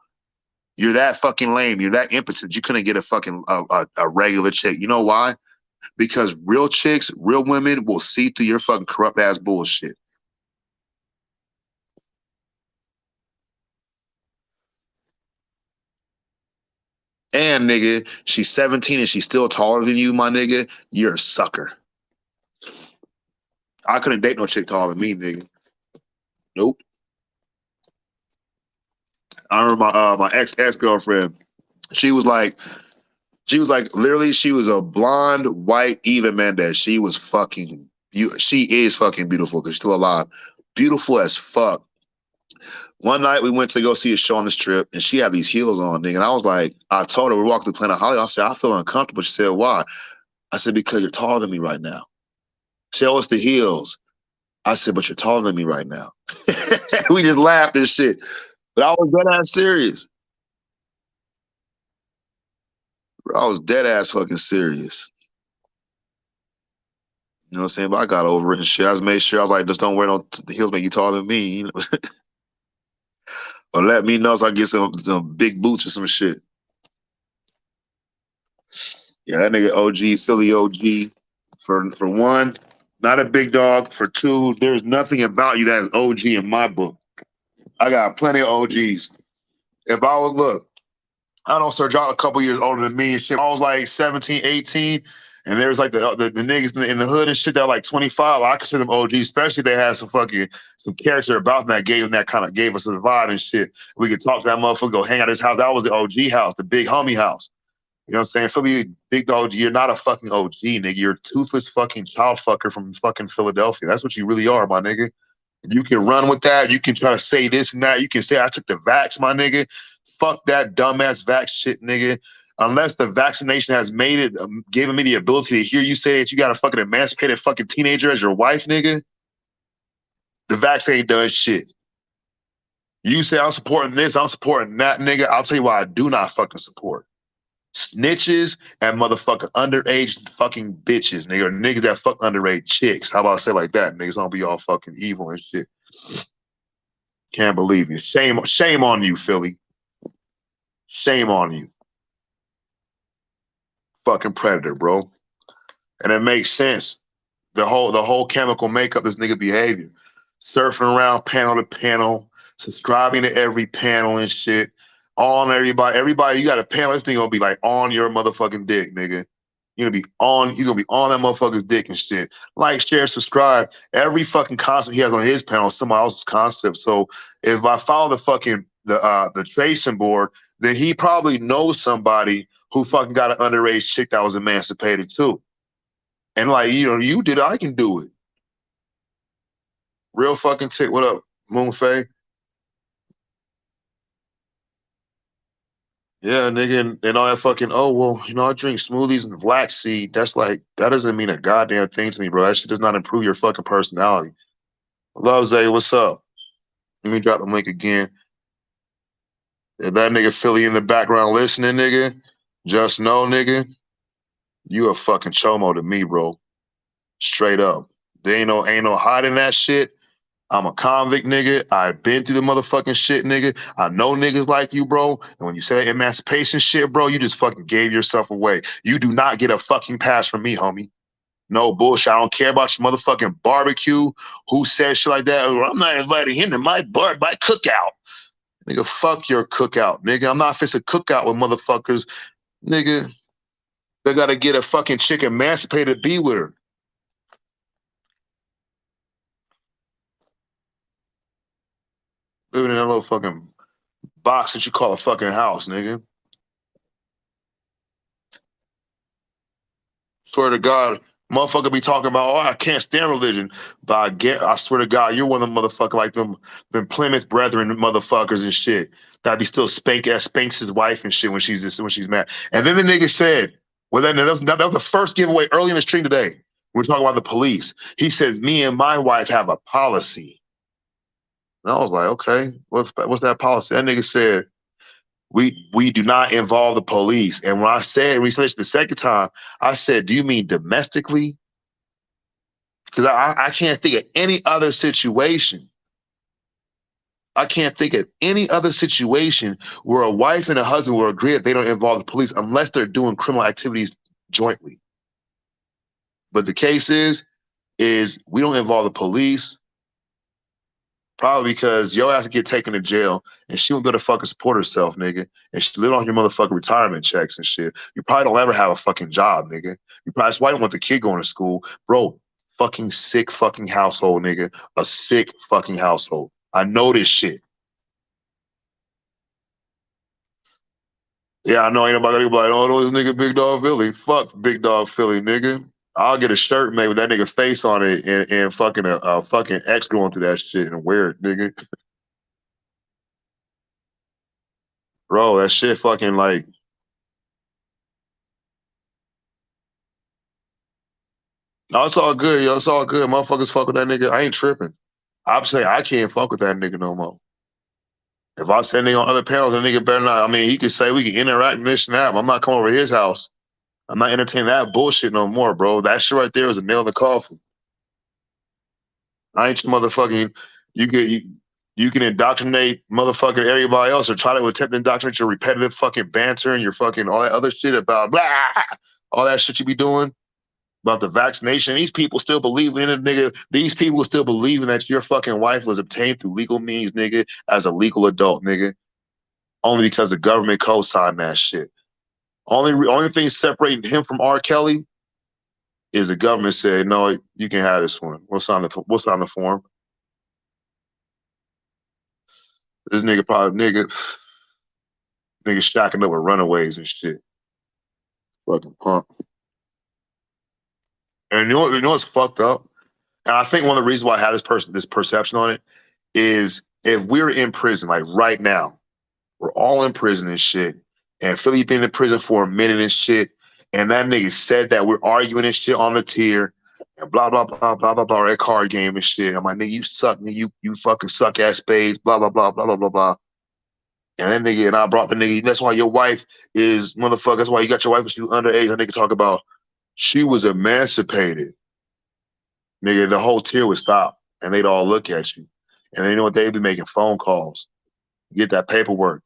You're that fucking lame. You're that impotent. You couldn't get a fucking a regular chick. You know why? Because real chicks, real women will see through your fucking corrupt ass bullshit. And nigga, she's 17 and she's still taller than you, my nigga. You're a sucker. I couldn't date no chick taller than me, nigga. Nope. I remember my ex girlfriend. She was like, literally, she was a blonde, white Eva Mendes. She was fucking, she is fucking beautiful because she's still alive. Beautiful as fuck. One night we went to go see a show on the strip and she had these heels on, nigga. And I was like, I told her, we walked through Planet Hollywood. I said, I feel uncomfortable. She said, why? I said, because you're taller than me right now. She said, oh, it's the heels. I said, but you're taller than me right now. We just laughed and shit. But I was dead ass serious. I was dead ass fucking serious. You know what I'm saying? But I got over it and shit. I just made sure I was like, just don't wear no the heels make you taller than me, you know. Or let me know so I get some big boots or some shit. Yeah, that nigga OG, Philly OG. For one, not a big dog. For two, there's nothing about you that is OG in my book. I got plenty of OGs. If I was look, I know Sir John a couple years older than me and shit. I was like 17, 18, and there's like the niggas in the hood and shit that are like 25. I consider them OG, especially if they had some character about them that gave them that kind of gave us a vibe and shit. We could talk to that motherfucker, go hang out at his house. That was the OG house, the big homie house. You know what I'm saying? Philly, big dog, you're not a fucking OG, nigga. You're a toothless fucking child fucker from fucking Philadelphia. That's what you really are, my nigga. You can run with that. You can try to say this and that. You can say I took the vax, my nigga. Fuck that dumbass vax shit, nigga. Unless the vaccination has made it, given me the ability to hear you say that you got a fucking emancipated fucking teenager as your wife, nigga. The vax ain't done shit. You say I'm supporting this, I'm supporting that, nigga. I'll tell you why I do not fucking support. Snitches and motherfucking underage fucking bitches, nigga. Or niggas that fuck underage chicks. How about I say it like that? Niggas don't be all fucking evil and shit. Can't believe you. Shame on you, Philly. Shame on you. Fucking predator, bro. And it makes sense. The whole chemical makeup this nigga behavior. Surfing around panel to panel, subscribing to every panel and shit. On everybody, you got a panel. This thing gonna be like on your motherfucking dick, nigga. He's gonna be on that motherfucker's dick and shit. Like, share, subscribe. Every fucking concept he has on his panel is somebody else's concept. So if I follow the tracing board, then he probably knows somebody who fucking got an underage chick that was emancipated too. And like, you did it, I can do it. Real fucking tick. What up, Moonfae? Yeah, nigga, and all that fucking, oh, well, I drink smoothies and flaxseed. That's like, that doesn't mean a goddamn thing to me, bro. That shit does not improve your fucking personality. Love Zay, what's up? Let me drop the link again. If that nigga Philly in the background listening, nigga, just know, nigga, you a fucking chomo to me, bro. Straight up. There ain't no hiding that shit. I'm a convict, nigga. I've been through the motherfucking shit, nigga. I know niggas like you, bro. And when you say emancipation shit, bro, you just fucking gave yourself away. You do not get a fucking pass from me, homie. No bullshit. I don't care about your motherfucking barbecue. Who said shit like that? I'm not inviting him to my cookout. Nigga, fuck your cookout, nigga. I'm not fixing cookout with motherfuckers, nigga. They gotta get a fucking chick emancipated to be with her. Living in that little fucking box that you call a fucking house, nigga. Swear to God, motherfucker be talking about, oh, I can't stand religion. But I swear to God, you're one of them motherfucker like them Plymouth Brethren motherfuckers and shit. That be still spanks his wife and shit when she's mad. And then the nigga said, well, that was the first giveaway early in the stream today. We're talking about the police. He says, me and my wife have a policy. And I was like, okay, what's that policy? That nigga said, we do not involve the police. And when I said research the second time, I said, do you mean domestically? Because I can't think of any other situation. I can't think of any other situation where a wife and a husband will agree that they don't involve the police unless they're doing criminal activities jointly. But the case is we don't involve the police. Probably because your ass get taken to jail and she won't be able to fucking support herself, nigga. And she live on your motherfucking retirement checks and shit. You probably don't ever have a fucking job, nigga. That's why you don't want the kid going to school. Bro, fucking sick fucking household, nigga. A sick fucking household. I know this shit. Yeah, I know ain't nobody gonna be like, oh, this nigga Big Dog Philly. Fuck Big Dog Philly, nigga. I'll get a shirt made with that nigga face on it and fucking a fucking X going through that shit and wear it, nigga. Bro, that shit fucking like, no, it's all good, yo. It's all good. Motherfuckers fuck with that nigga. I ain't tripping. I'm saying I can't fuck with that nigga no more. If I send nigga on other panels, the nigga better not. I mean, he could say we can interact and this and that, but I'm not coming over his house. I'm not entertaining that bullshit no more, bro. That shit right there is a nail in the coffin. I ain't your motherfucking. You can you can indoctrinate motherfucking everybody else or try to attempt to indoctrinate your repetitive fucking banter and your fucking all that other shit about blah, all that shit you be doing about the vaccination. These people still believe in it, nigga. These people still believing that your fucking wife was obtained through legal means, nigga, as a legal adult, nigga. Only because the government co-signed that shit. Only thing separating him from R. Kelly is the government said, no, you can have this one. We'll sign the form. This nigga probably nigga shacking up with runaways and shit. Fucking punk. And you know what's fucked up? And I think one of the reasons why I have this perception on it is if we're in prison, like right now, we're all in prison and shit. And Philly been in prison for a minute and shit. And that nigga said that we're arguing and shit on the tier and blah, blah, blah, blah, blah, blah, that card game and shit. I'm like, nigga, you suck, nigga, you fucking suck ass spades, blah, blah, blah, blah, blah, blah, blah. And then nigga, and I brought the nigga, that's why your wife is motherfucker, that's why you got your wife when she was underage. And nigga talk about she was emancipated. Nigga, the whole tier would stop and they'd all look at you. And then you know what? They'd be making phone calls, get that paperwork,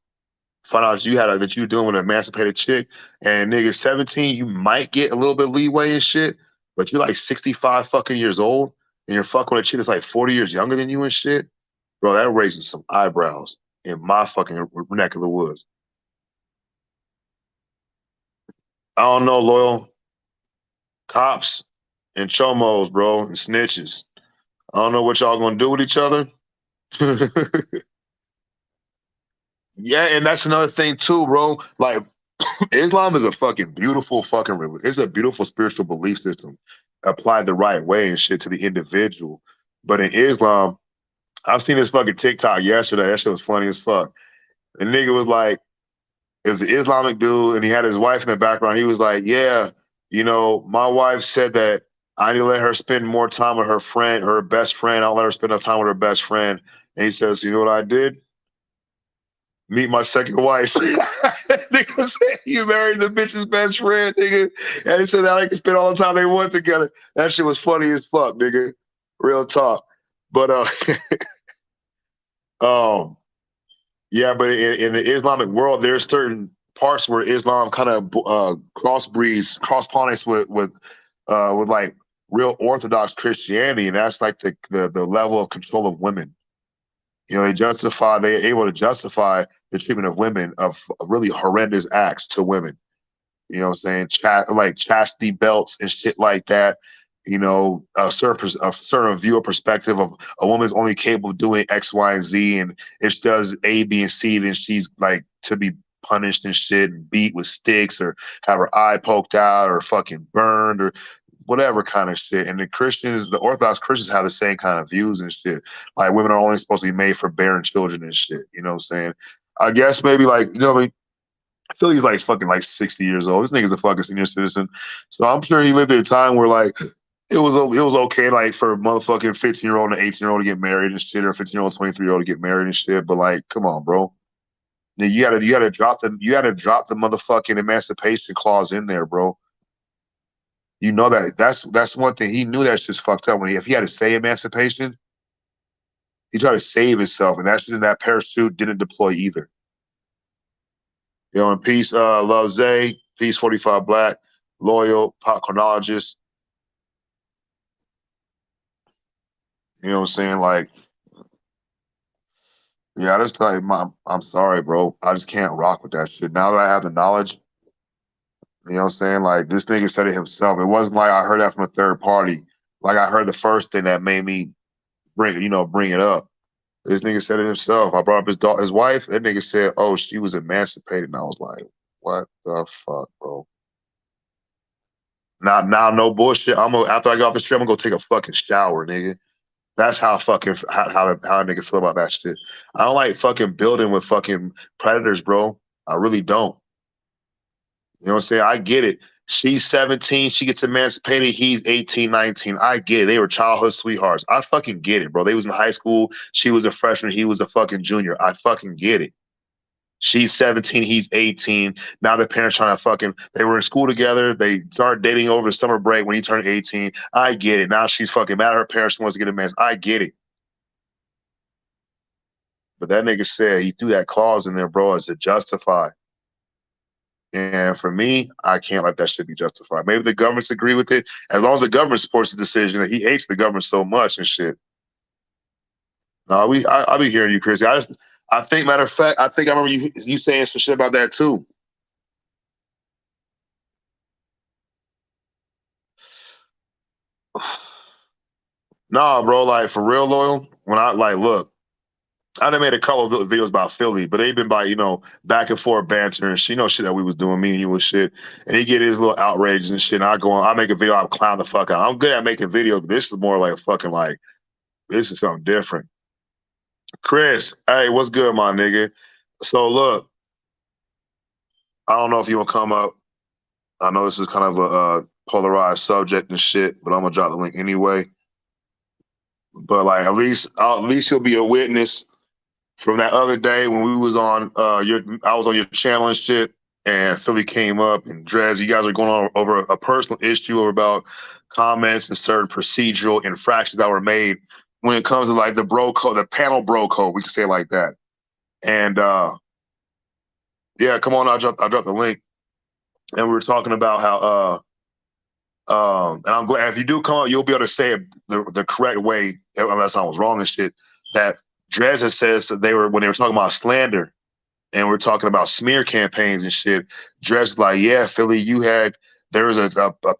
find out that you were dealing with an emancipated chick, and nigga 17, you might get a little bit of leeway and shit, but you're like 65 fucking years old, and you're fucking with a chick that's like 40 years younger than you and shit, bro. That raises some eyebrows in my fucking neck of the woods. I don't know, loyal cops and chomos, bro, and snitches. I don't know what y'all gonna do with each other. Yeah, and that's another thing too, bro. Like Islam is a fucking beautiful fucking it's a beautiful spiritual belief system applied the right way and shit to the individual. But in Islam, I've seen this fucking TikTok yesterday. That shit was funny as fuck. The nigga was like, It was an Islamic dude, and he had his wife in the background. He was like, "Yeah, my wife said that I need to let her spend more time with her friend, her best friend. I'll let her spend enough time with her best friend." And he says, "You know what I did? Meet my second wife." Nigga said you married the bitch's best friend, nigga. And he said that they can spend all the time they want together. That shit was funny as fuck, nigga. Real talk. But um, yeah, but in the Islamic world, there's certain parts where Islam kind of crossbreeds, cross pollinates with like real Orthodox Christianity, and that's like the level of control of women. They're able to justify the treatment of women of really horrendous acts to women. You know what I'm saying? Like chastity belts and shit like that. A certain view or perspective of a woman's only capable of doing X, Y, and Z, and if she does A, B, and C, then she's like to be punished and shit, and beat with sticks, or have her eye poked out, or fucking burned, or whatever kind of shit. And the Orthodox Christians have the same kind of views and shit. Like women are only supposed to be made for bearing children and shit. You know what I'm saying? I guess maybe like what I mean. I feel he's like fucking like 60 years old. This nigga's a fucking senior citizen. So I'm sure he lived at a time where like it was okay like for a motherfucking 15-year-old and 18-year-old to get married and shit, or 15-year-old, 23-year-old to get married and shit. But like, come on, bro. You gotta drop the motherfucking emancipation clause in there, bro. You know that's one thing. He knew that shit's fucked up if he had to say emancipation, he tried to save himself, and that parachute didn't deploy either. In peace, love Zay, peace 45 Black, loyal, pop chronologist. You know what I'm saying? Like, yeah, I just like I'm sorry, bro. I just can't rock with that shit. Now that I have the knowledge, you know what I'm saying? Like this nigga said it himself. It wasn't like I heard that from a third party. Like I heard the first thing that made me bring it up. This nigga said it himself. I brought up his wife. That nigga said, "Oh, she was emancipated," and I was like, "What the fuck, bro?" Now, no bullshit. After I get off the street, I'm gonna go take a fucking shower, nigga. That's how fucking how a nigga feel about that shit. I don't like fucking building with fucking predators, bro. I really don't. You know what I'm saying? I get it. She's 17, she gets emancipated, he's 18, 19. I get it. They were childhood sweethearts. I fucking get it, bro. They was in high school, she was a freshman, he was a fucking junior. I fucking get it. She's 17, he's 18. Now the parents trying to they were in school together. They started dating over the summer break when he turned 18. I get it. Now she's fucking mad at her parents. She wants to get a man. I get it. But that nigga said he threw that clause in there, bro, as to justify. And for me, I can't let that shit be justified. Maybe the governments agree with it. As long as the government supports the decision, that he hates the government so much and shit. No, I'll be hearing you, Chris. I think, matter of fact, I think I remember you saying some shit about that too. Nah, bro, like for real loyal. When I like look, I done made a couple of videos about Philly, but they've been by, back and forth banter and shit, shit that we was doing, me and you and shit. And he get his little outrages and shit. And I make a video, I'll clown the fuck out. I'm good at making videos, but this is more like fucking like, this is something different. Chris, hey, what's good, my nigga? So look, I don't know if you want to come up. I know this is kind of a polarized subject and shit, but I'm gonna drop the link anyway. But like, at least you'll be a witness from that other day when we was on I was on your channel and shit, and Philly came up and Drez, you guys are going on over a personal issue over about comments and certain procedural infractions that were made when it comes to like the bro code, the panel bro code, we can say it like that. And yeah, come on, I dropped the link, and we were talking about how and I'm glad if you do come up, you'll be able to say it the correct way, unless I was wrong and shit. That Drez has says that when they were talking about slander and we're talking about smear campaigns and shit. Drez like, yeah, Philly, there was a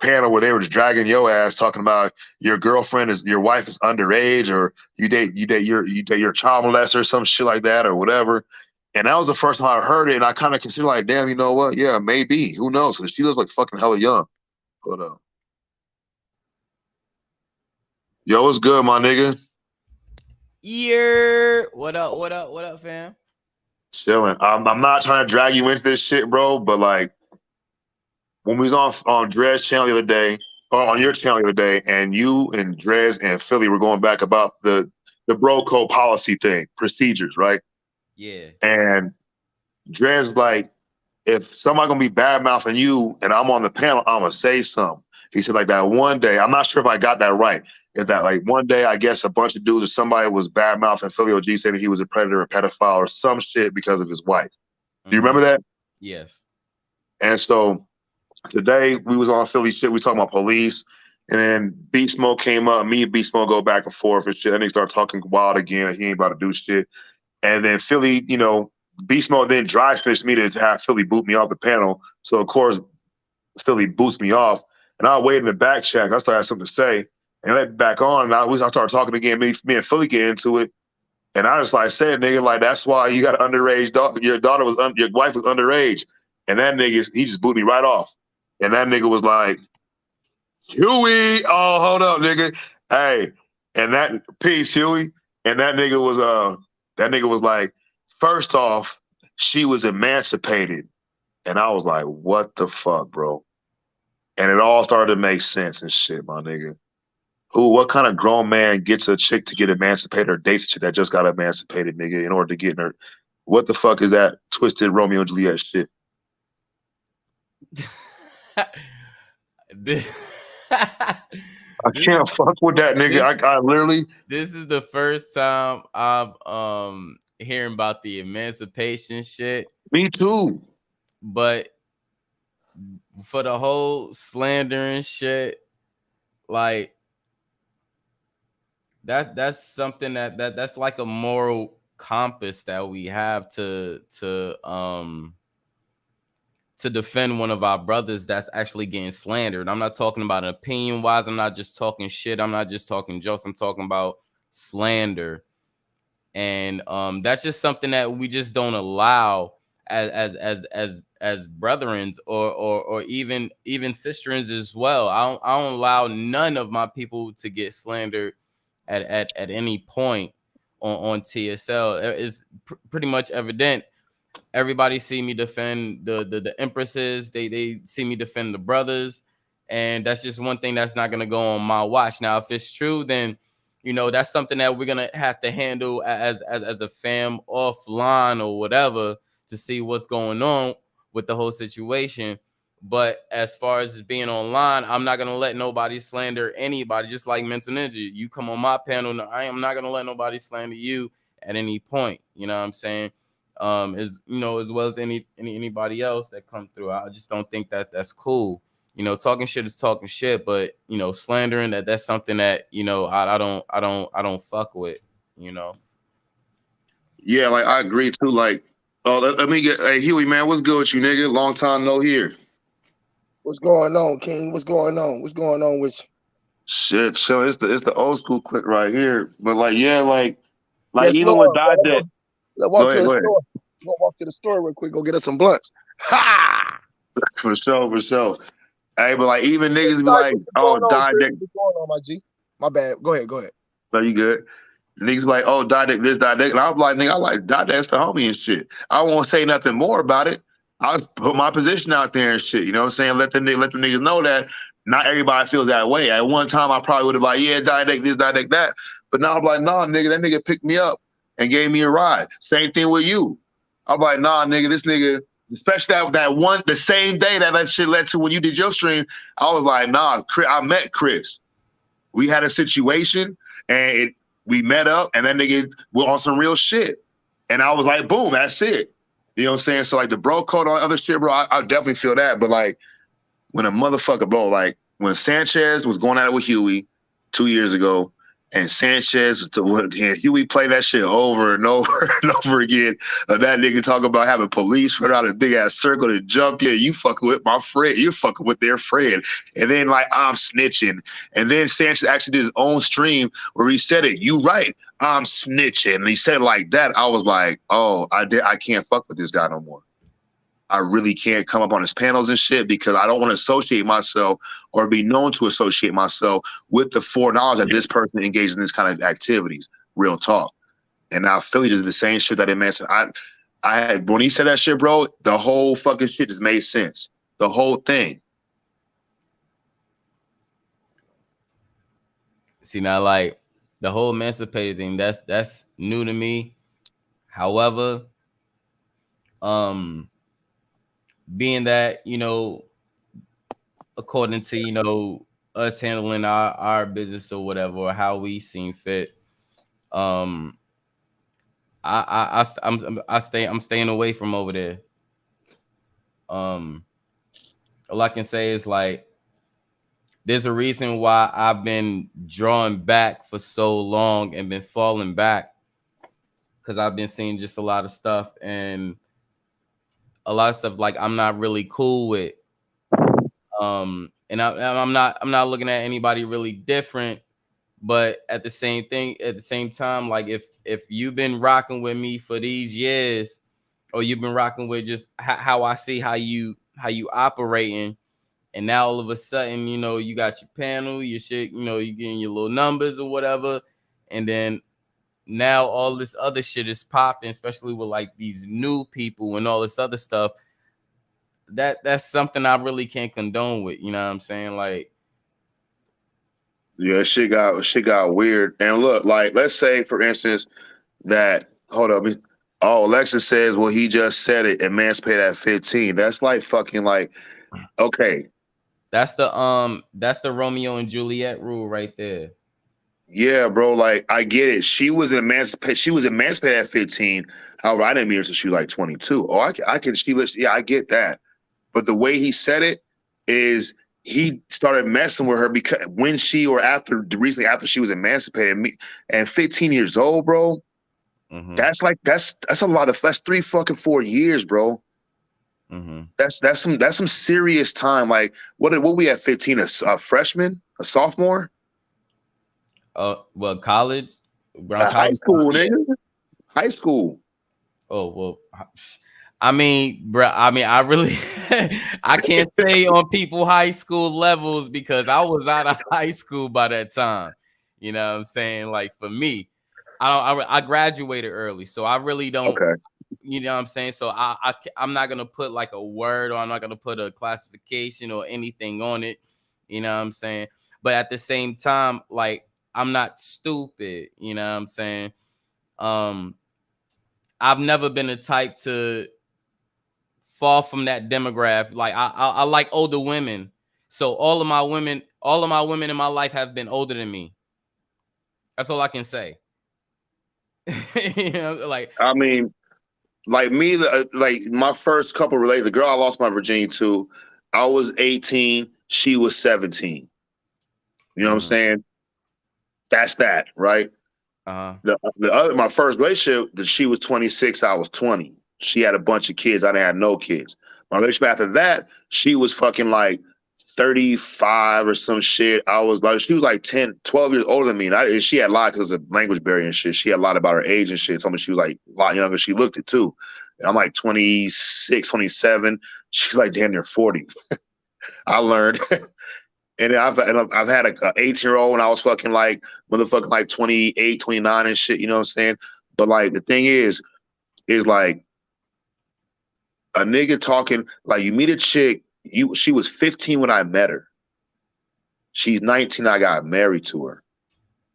panel where they were just dragging your ass talking about your wife is underage, or you date your child molester or some shit like that or whatever. And that was the first time I heard it, and I kind of considered like, damn, you know what? Yeah, maybe. Who knows? Because she looks like fucking hella young. But yo, what's good, my nigga? Yeah. What up? What up? What up, fam? Chilling. I'm not trying to drag you into this shit, bro, but like when we was on Drez channel the other day, or on your channel the other day, and you and Drez and Philly were going back about the bro code policy thing, procedures, right? Yeah. And Drez like, if somebody gonna be bad mouthing you and I'm on the panel, I'm gonna say something. He said like that one day, I'm not sure if I got that right. If that like one day, I guess a bunch of dudes or somebody was bad mouthing Philly OG saying he was a predator or pedophile or some shit because of his wife. Do you remember that? Yes. And so today we was on Philly shit. We talking about police, and then Beast Smoke came up. Me and Beast Smoke go back and forth and shit. And they start talking wild again. He ain't about to do shit. And then Philly, Beast Mode then dry snitched me to have Philly boot me off the panel. So of course Philly boots me off, and I wait in the back check. I started having something to say, and let back on. And I started talking again. Me and Philly get into it, and I just like said, nigga, like that's why you got an underage daughter. Your your wife was underage, and that nigga he just booted me right off. And that nigga was like, Huey, oh hold up, nigga, hey, and that peace, Huey, and that nigga was like, first off, she was emancipated. And I was like, what the fuck, bro? And it all started to make sense and shit, my nigga. What kind of grown man gets a chick to get emancipated or dates a chick that just got emancipated, nigga, in order to get in her? What the fuck is that twisted Romeo and Juliet shit? this, I this is can't fuck with that, nigga. this I literally. this is the first time I'm hearing about the emancipation shit. Me too. But for the whole slandering shit, like that's something that's like a moral compass that we have to defend one of our brothers that's actually getting slandered. I'm not talking about an opinion wise. I'm not just talking shit. I'm not just talking jokes. I'm talking about slander. And that's just something that we just don't allow as brethrens or even sisterins as well. I don't allow none of my people to get slandered at any point on TSL. It's pretty much evident. Everybody see me defend the empresses. They see me defend the brothers, and that's just one thing that's not gonna go on my watch. Now, if it's true, then that's something that we're gonna have to handle as a fam offline or whatever to see what's going on with the whole situation. But as far as being online, I'm not gonna let nobody slander anybody. Just like Mental Ninja, you come on my panel, I am not gonna let nobody slander you at any point. You know what I'm saying? As well as anybody else that come through. I just don't think that that's cool. Talking shit is talking shit, but slandering that's something that I don't fuck with. You know. Yeah, like I agree too. Like, oh, let me get, hey Huey, man, what's good with you, nigga? Long time no hear. What's going on, King? What's going on? What's going on with you? Shit, chill. It's the old school click right here. But like, yeah, like Yes, even with Lord. Dot Deck. Let's Go walk to ahead, the go ahead. store. We're gonna walk to the store real quick. Go get us some blunts. Ha! For sure, for sure. Hey, but like even Hey, niggas be Syke, like, what's oh, going on, Dot Chris? Deck. What's going on, my G? My bad. Go ahead. Go ahead. No, you good. Niggas be like, oh, Dot Deck, this, Dot Deck. And I'm like, nigga, I like Dot Deck's the homie and shit. I won't say nothing more about it. I'll put my position out there and shit. You know what I'm saying? Let the niggas know that not everybody feels that way. At one time, I probably would have like, yeah, Dot Deck this, Dot Deck that. But now I'm like, nah, nigga, that nigga picked me up and gave me a ride. Same thing with you. I'm like, nah, nigga, this nigga, especially that one, the same day that shit led to when you did your stream, I was like, nah, I met Chris. We had a situation and we met up and that nigga was on some real shit. And I was like, boom, that's it. You know what I'm saying? So like the bro code on other shit, bro, I definitely feel that. But like when a motherfucker, bro, like when Sanchez was going at it with Huey 2 years ago, and Sanchez, and Huey played that shit over and over and over again. That nigga talk about having police run out a big ass circle to jump you. You fucking with my friend. You fucking with their friend. And then like I'm snitching. And then Sanchez actually did his own stream where he said it. You right. I'm snitching. And he said it like that. I was like, oh, I can't fuck with this guy no more. I really can't come up on his panels and shit because I don't want to associate myself or be known to associate myself with the foreknowledge that this person engaged in this kind of activities. Real talk. And now Philly does the same shit that it meant. when he said that shit, bro, the whole fucking shit just made sense. The whole thing. See, now, like the whole emancipated thing, that's new to me. However, being that, according to, us handling our business or whatever, or how we seem fit, I'm staying away from over there. All I can say is, like, there's a reason why I've been drawing back for so long and been falling back, because I've been seeing just a lot of stuff, and a lot of stuff like I'm not really cool with. And I'm not looking at anybody really different, but at the same time, like if you've been rocking with me for these years, or you've been rocking with just how I see how you operating, and now all of a sudden, you got your panel, your shit, you getting your little numbers or whatever, and then now all this other shit is popping, especially with like these new people and all this other stuff. That's something I really can't condone with. You know what I'm saying? Like, Yeah, shit got weird. And look, like, let's say, for instance, that hold up. Oh, Alexis says, well, he just said it, emancipate at 15. That's like fucking like, okay. that's the Romeo and Juliet rule right there. Yeah, bro, like I get it. She was emancipated at 15. However, I didn't meet her until she was like 22. Oh, I can yeah, I get that. But the way he said it is he started messing with her because when she or after recently after she was emancipated and 15 years old, bro, that's a lot of that's 4 years, bro. That's some serious time. Like what we at 15? A freshman, a sophomore? Well, college, High school, nigga. High school. Oh, well, I mean, bro, I really, I can't say on people high school levels because I was out of high school by that time. You know what I'm saying? Like, for me, I graduated early, so I really don't. Okay. You know what I'm saying? So I'm not gonna put like a word, or I'm not gonna put a classification or anything on it. You know what I'm saying? But at the same time, like, I'm not stupid. You know what I'm saying? I've never been the type to fall from that demographic. Like, I like older women, so all of my women in my life have been older than me. That's all I can say. Like, I mean, like me, like my first couple related, the girl I lost my virginity to, I was 18, she was 17. You know what I'm saying? That's that, right? The other, my first relationship, that she was 26, I was 20. She had a bunch of kids, I didn't have no kids. My relationship after that, she was fucking like 35 or some shit. I was like, she was like 10, 12 years older than me. And she had a lot because of the language barrier and shit. She had a lot about her age and shit. Told me she was like a lot younger. She looked it too. And I'm like 26, 27. She's like damn near 40. I learned. And I've had a 18-year-old when I was fucking like motherfucking like 28, 29 and shit, you know what I'm saying? But like the thing is like a nigga talking, like you meet a chick, she was 15 when I met her. She's 19, I got married to her.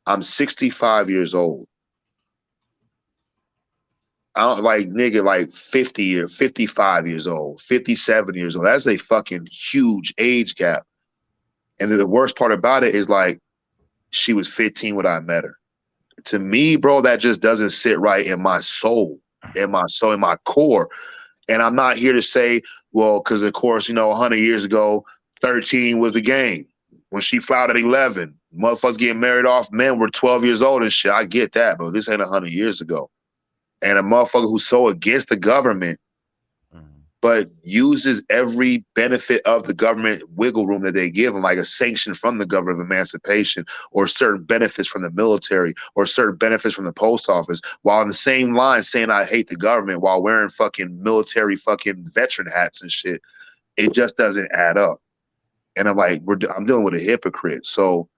I'm 65 years old. I don't like nigga like 50 or 55 years old, 57 years old. That's a fucking huge age gap. And then the worst part about it is like she was 15 when I met her. To me, bro, that just doesn't sit right in my soul, in my core. And I'm not here to say, well, because of course, 100 years ago, 13 was the game. When she filed at 11, motherfuckers getting married off, men were 12 years old and shit. I get that, but this ain't 100 years ago. And a motherfucker who's so against the government, but uses every benefit of the government wiggle room that they give them, like a sanction from the government of emancipation, or certain benefits from the military, or certain benefits from the post office, while in the same line saying I hate the government while wearing fucking military fucking veteran hats and shit. It just doesn't add up. And I'm like, I'm dealing with a hypocrite. So,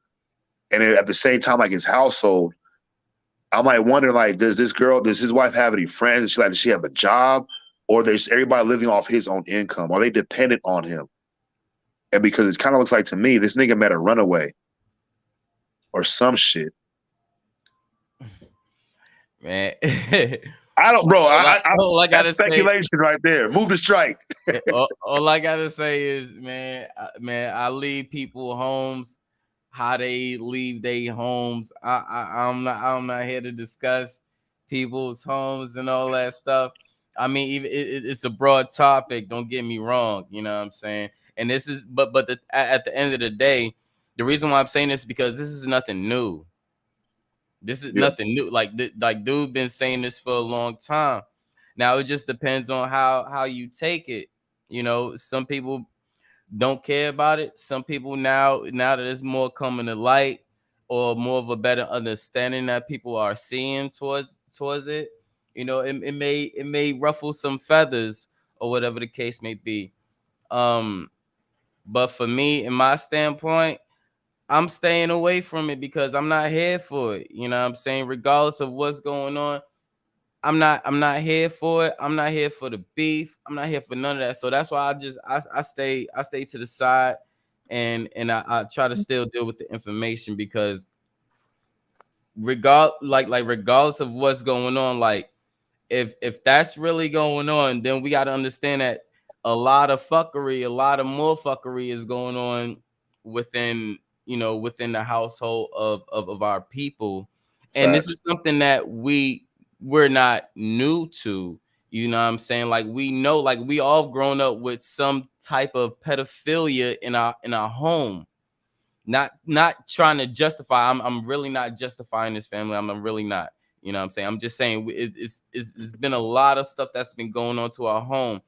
and at the same time, like his household, I'm like wondering, like, does his wife have any friends? Does she have a job? Or there's everybody living off his own income? Are they dependent on him? And because it kind of looks like to me, this nigga met a runaway or some shit. Man. I don't, bro. All I gotta that's speculation say, right there. Move the strike. all I gotta say is, man, I leave people homes how they leave their homes. I'm not here to discuss people's homes and all that stuff. I mean, even it's a broad topic. Don't get me wrong. You know what I'm saying? And this is, but at the end of the day, the reason why I'm saying this is because this is nothing new. This is nothing new. Like dude been saying this for a long time. Now it just depends on how you take it. You know, some people don't care about it. Some people now that it's more coming to light or more of a better understanding that people are seeing towards it, you know, it may ruffle some feathers or whatever the case may be. But for me, in my standpoint, I'm staying away from it because I'm not here for it. You know what I'm saying? Regardless of what's going on, I'm not here for it. I'm not here for the beef. I'm not here for none of that. So that's why I stay to the side and I try to still deal with the information because regardless of what's going on, like if that's really going on, then we got to understand that a lot of more fuckery is going on within the household of our people. And this is something that we're not new to, you know what I'm saying? Like we know, like we all grown up with some type of pedophilia in our home. Not trying to justify. I'm really not justifying this family. I'm really not. You know what I'm saying? I'm just saying it's been a lot of stuff that's been going on to our home,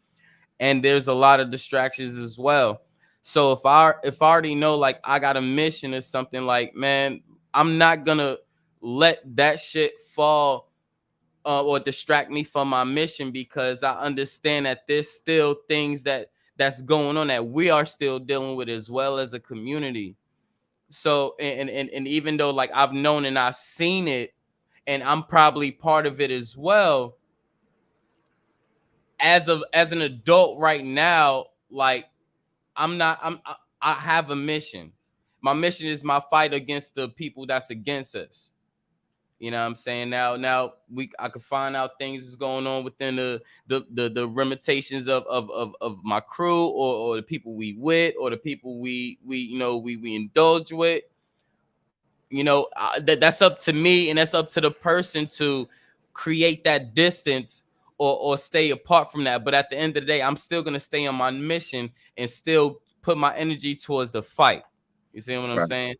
and there's a lot of distractions as well. So if I already know, like I got a mission or something, like man, I'm not gonna let that shit fall or distract me from my mission because I understand that there's still things that's going on that we are still dealing with as well as a community. So and even though like I've known and I've seen it and I'm probably part of it as well, as an adult right now, like I have a mission. My mission is my fight against the people that's against us. You know what I'm saying? Now I could find out things is going on within the limitations of my crew or the people we with or the people we indulge with. You know, that's up to me and that's up to the person to create that distance or stay apart from that. But at the end of the day, I'm still gonna stay on my mission and still put my energy towards the fight. You see what I'm saying?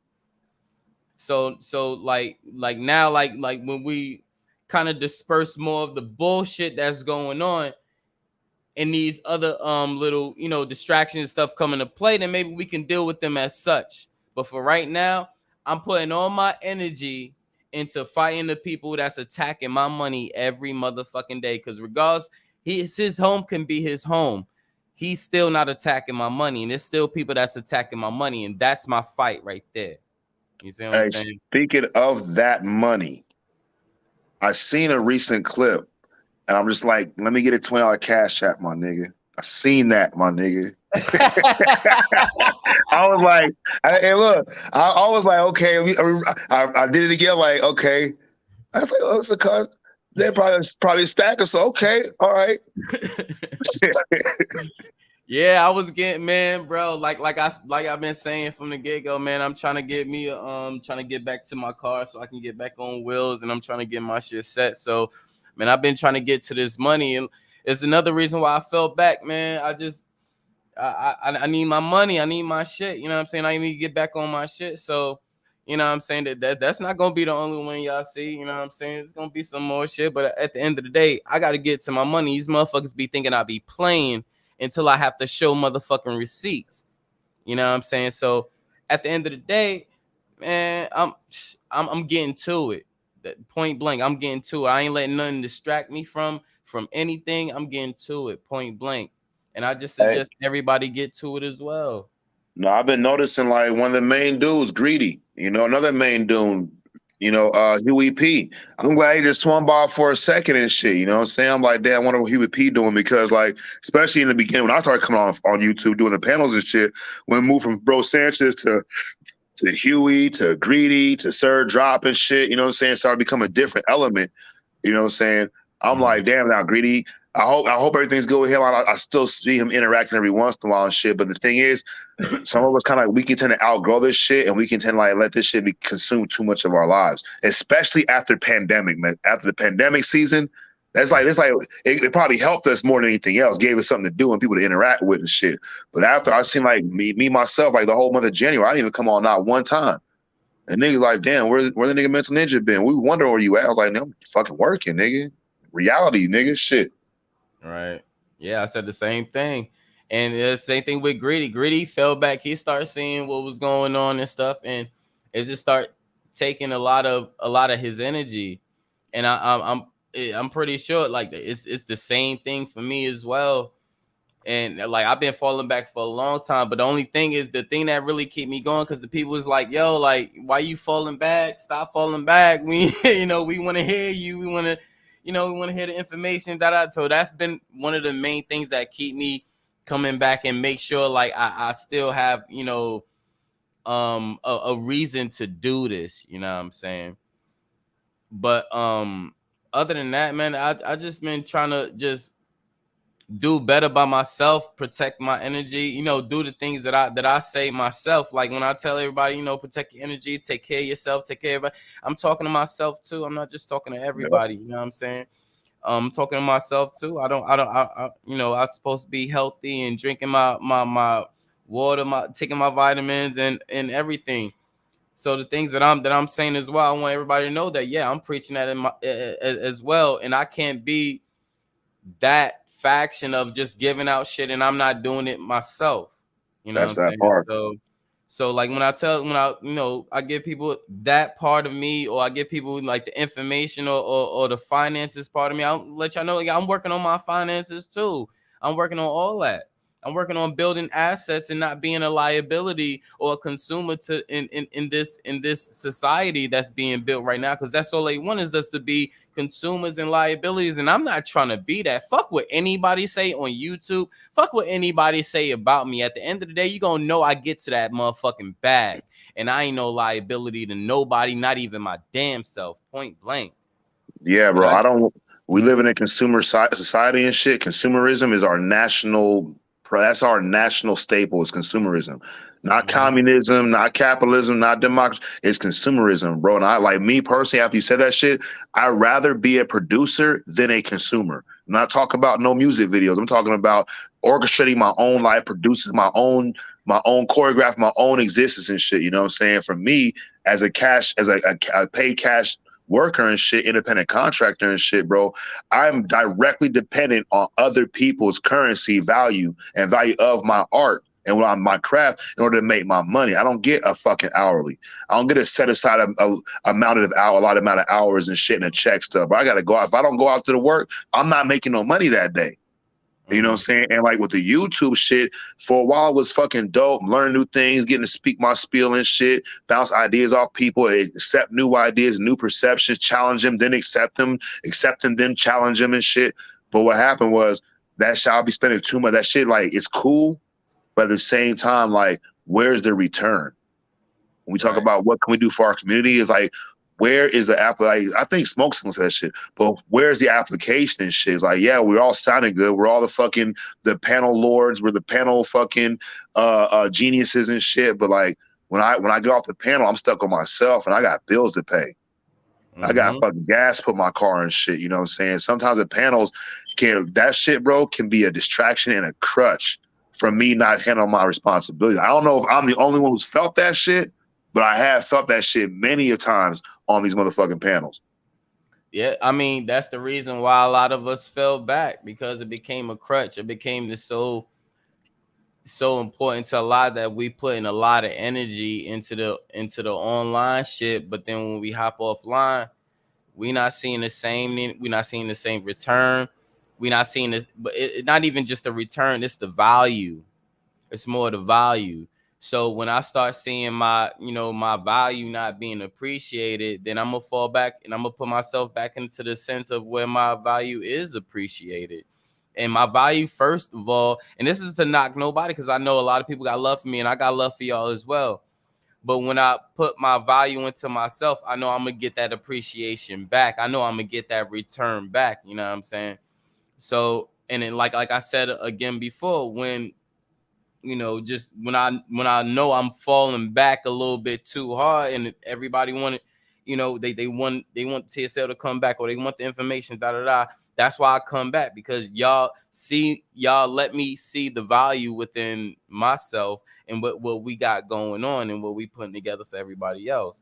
So like now, like when we kind of disperse more of the bullshit that's going on and these other little distractions and stuff come into play, then maybe we can deal with them as such. But for right now, I'm putting all my energy into fighting the people that's attacking my money every motherfucking day. Because regardless, his home can be his home. He's still not attacking my money, and there's still people that's attacking my money, and that's my fight right there. You see what I'm saying? Speaking of that money, I seen a recent clip, and I'm just like, let me get a $20 cash app, my nigga. I seen that, my nigga. I was like, hey, look, I was like, okay, I did it again, like, okay. I was like, oh, it's a cause. They're probably a stack or so. Okay, all right. Yeah, I was getting, man, bro. Like I've been saying from the get-go, man. I'm trying to get me trying to get back to my car so I can get back on wheels, and I'm trying to get my shit set. So, man, I've been trying to get to this money, and it's another reason why I fell back, man. I need my money, I need my shit. You know what I'm saying? I need to get back on my shit. So, you know what I'm saying? That's not gonna be the only one y'all see. You know what I'm saying? It's gonna be some more shit. But at the end of the day, I gotta get to my money. These motherfuckers be thinking I be playing until I have to show motherfucking receipts. You know what I'm saying? So at the end of the day, man, I'm getting to it. Point blank, I'm getting to it. I ain't letting nothing distract me from anything. I'm getting to it, point blank. And I just suggest everybody get to it as well. No, I've been noticing like one of the main dudes, Greedy. You know, another main dude, Huey P. I'm glad he just swung by for a second and shit. You know what I'm saying? I'm like, damn, I wonder what Huey P doing because, like, especially in the beginning when I started coming on YouTube doing the panels and shit, when we moved from Bro Sanchez to Huey to Greedy to Sir Drop and shit, you know what I'm saying? Started becoming a different element. You know what I'm saying? I'm like, damn, now Greedy. I hope everything's good with him. I still see him interacting every once in a while and shit. But the thing is, some of us kind of like we can tend to outgrow this shit, and we can tend to like let this shit be consumed too much of our lives, especially after pandemic, man. After the pandemic season, it probably helped us more than anything else, gave us something to do and people to interact with and shit. But after I seen like me myself, like the whole month of January, I didn't even come on not one time. And niggas like, damn, where the nigga Mental Ninja been? We wonder where you at. I was like, no, I'm fucking working, nigga. Reality, nigga, shit. Right. Yeah, I said the same thing. And the same thing with Greedy. Greedy fell back. He started seeing what was going on and stuff, and it just start taking a lot of his energy. And I'm pretty sure like it's the same thing for me as well. And like I've been falling back for a long time, but the only thing is the thing that really keep me going because the people is like, yo, like why you falling back? Stop falling back. We we want to hear you. We want to we want to hear the information that so that's been one of the main things that keep me coming back and make sure like I still have a reason to do this, you know what I'm saying? But other than that, man, I just been trying to just do better by myself, protect my energy, do the things that I say myself. Like when I tell everybody, protect your energy, take care of yourself, take care of everybody. I'm talking to myself too. I'm not just talking to everybody, you know what I'm saying? I'm talking to myself too. I'm supposed to be healthy and drinking my water, taking my vitamins and everything. So the things that I'm saying as well, I want everybody to know that, yeah, I'm preaching that in my as well. And I can't be that faction of just giving out shit and I'm not doing it myself. You know That's what I'm that saying? part. So like when I give people that part of me, or I give people like the information or the finances part of me, I'll let y'all know like, I'm working on my finances too. I'm working on all that. I'm working on building assets and not being a liability or a consumer to in this society that's being built right now. Because that's all they want is us to be consumers and liabilities. And I'm not trying to be that. Fuck what anybody say on YouTube. Fuck what anybody say about me. At the end of the day, you gonna know I get to that motherfucking bag. And I ain't no liability to nobody, not even my damn self. Point blank. Yeah, bro. We live in a consumer society and shit. Consumerism is that's our national staple is consumerism. Not communism, not capitalism, not democracy. It's consumerism, bro. And I like me personally, after you said that shit, I'd rather be a producer than a consumer. I'm not talking about no music videos. I'm talking about orchestrating my own life, producing my own choreograph, my own existence and shit. You know what I'm saying? For me, as a paid cash worker and shit, independent contractor and shit, bro, I'm directly dependent on other people's currency value and value of my art and my craft in order to make my money. I don't get a fucking hourly. I don't get to set aside a lot of hours and shit and a check stuff. But I gotta go out. If I don't go out to the work, I'm not making no money that day. You know what I'm saying? And like with the YouTube shit, for a while it was fucking dope. Learn new things, getting to speak my spiel and shit, bounce ideas off people, accept new ideas, new perceptions, challenge them, then accept them, then challenge them and shit. But what happened was that shit, I'll be spending too much. That shit, like, it's cool, but at the same time, like, where's the return? When we talk about what can we do for our community, is like, where is the app? Like, I think Smoke said that shit, but where's the application and shit? It's like, yeah, we're all sounding good. We're all the panel lords. We're the panel fucking geniuses and shit. But like, when I get off the panel, I'm stuck on myself and I got bills to pay. I got fucking gas to put my car and shit. You know what I'm saying? Sometimes the panels that shit, bro, can be a distraction and a crutch for me not handling my responsibility. I don't know if I'm the only one who's felt that shit, but I have felt that shit many a times on these motherfucking panels. Yeah, I mean, that's the reason why a lot of us fell back, because it became a crutch. It became so important to a lot that we put in a lot of energy into the online shit. But then when we hop offline, we're not seeing the same. We're not seeing the same return. We're not seeing this, but not even just the return. It's the value. It's more the value. So when I start seeing my, my value not being appreciated, then I'm gonna fall back and I'm gonna put myself back into the sense of where my value is appreciated. And my value, first of all, and this is to knock nobody, because I know a lot of people got love for me and I got love for y'all as well. But when I put my value into myself, I know I'm gonna get that appreciation back. I know I'm gonna get that return back. You know what I'm saying? So, and then like I said again before, when just when I know I'm falling back a little bit too hard, and everybody wanted, they want TSL to come back, or they want the information, That's why I come back, because y'all let me see the value within myself and what we got going on and what we putting together for everybody else.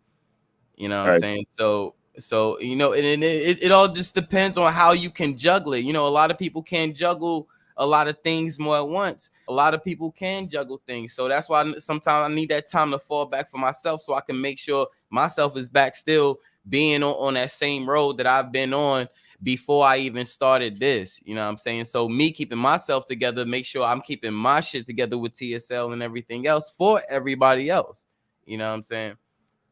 You know what I'm saying? So and it all just depends on how you can juggle it. A lot of people can't juggle a lot of things more at once. A lot of people can juggle things. So that's why sometimes I need that time to fall back for myself, so I can make sure myself is back still being on that same road that I've been on before I even started this. You know what I'm saying? So me keeping myself together, make sure I'm keeping my shit together with TSL and everything else for everybody else. You know what I'm saying?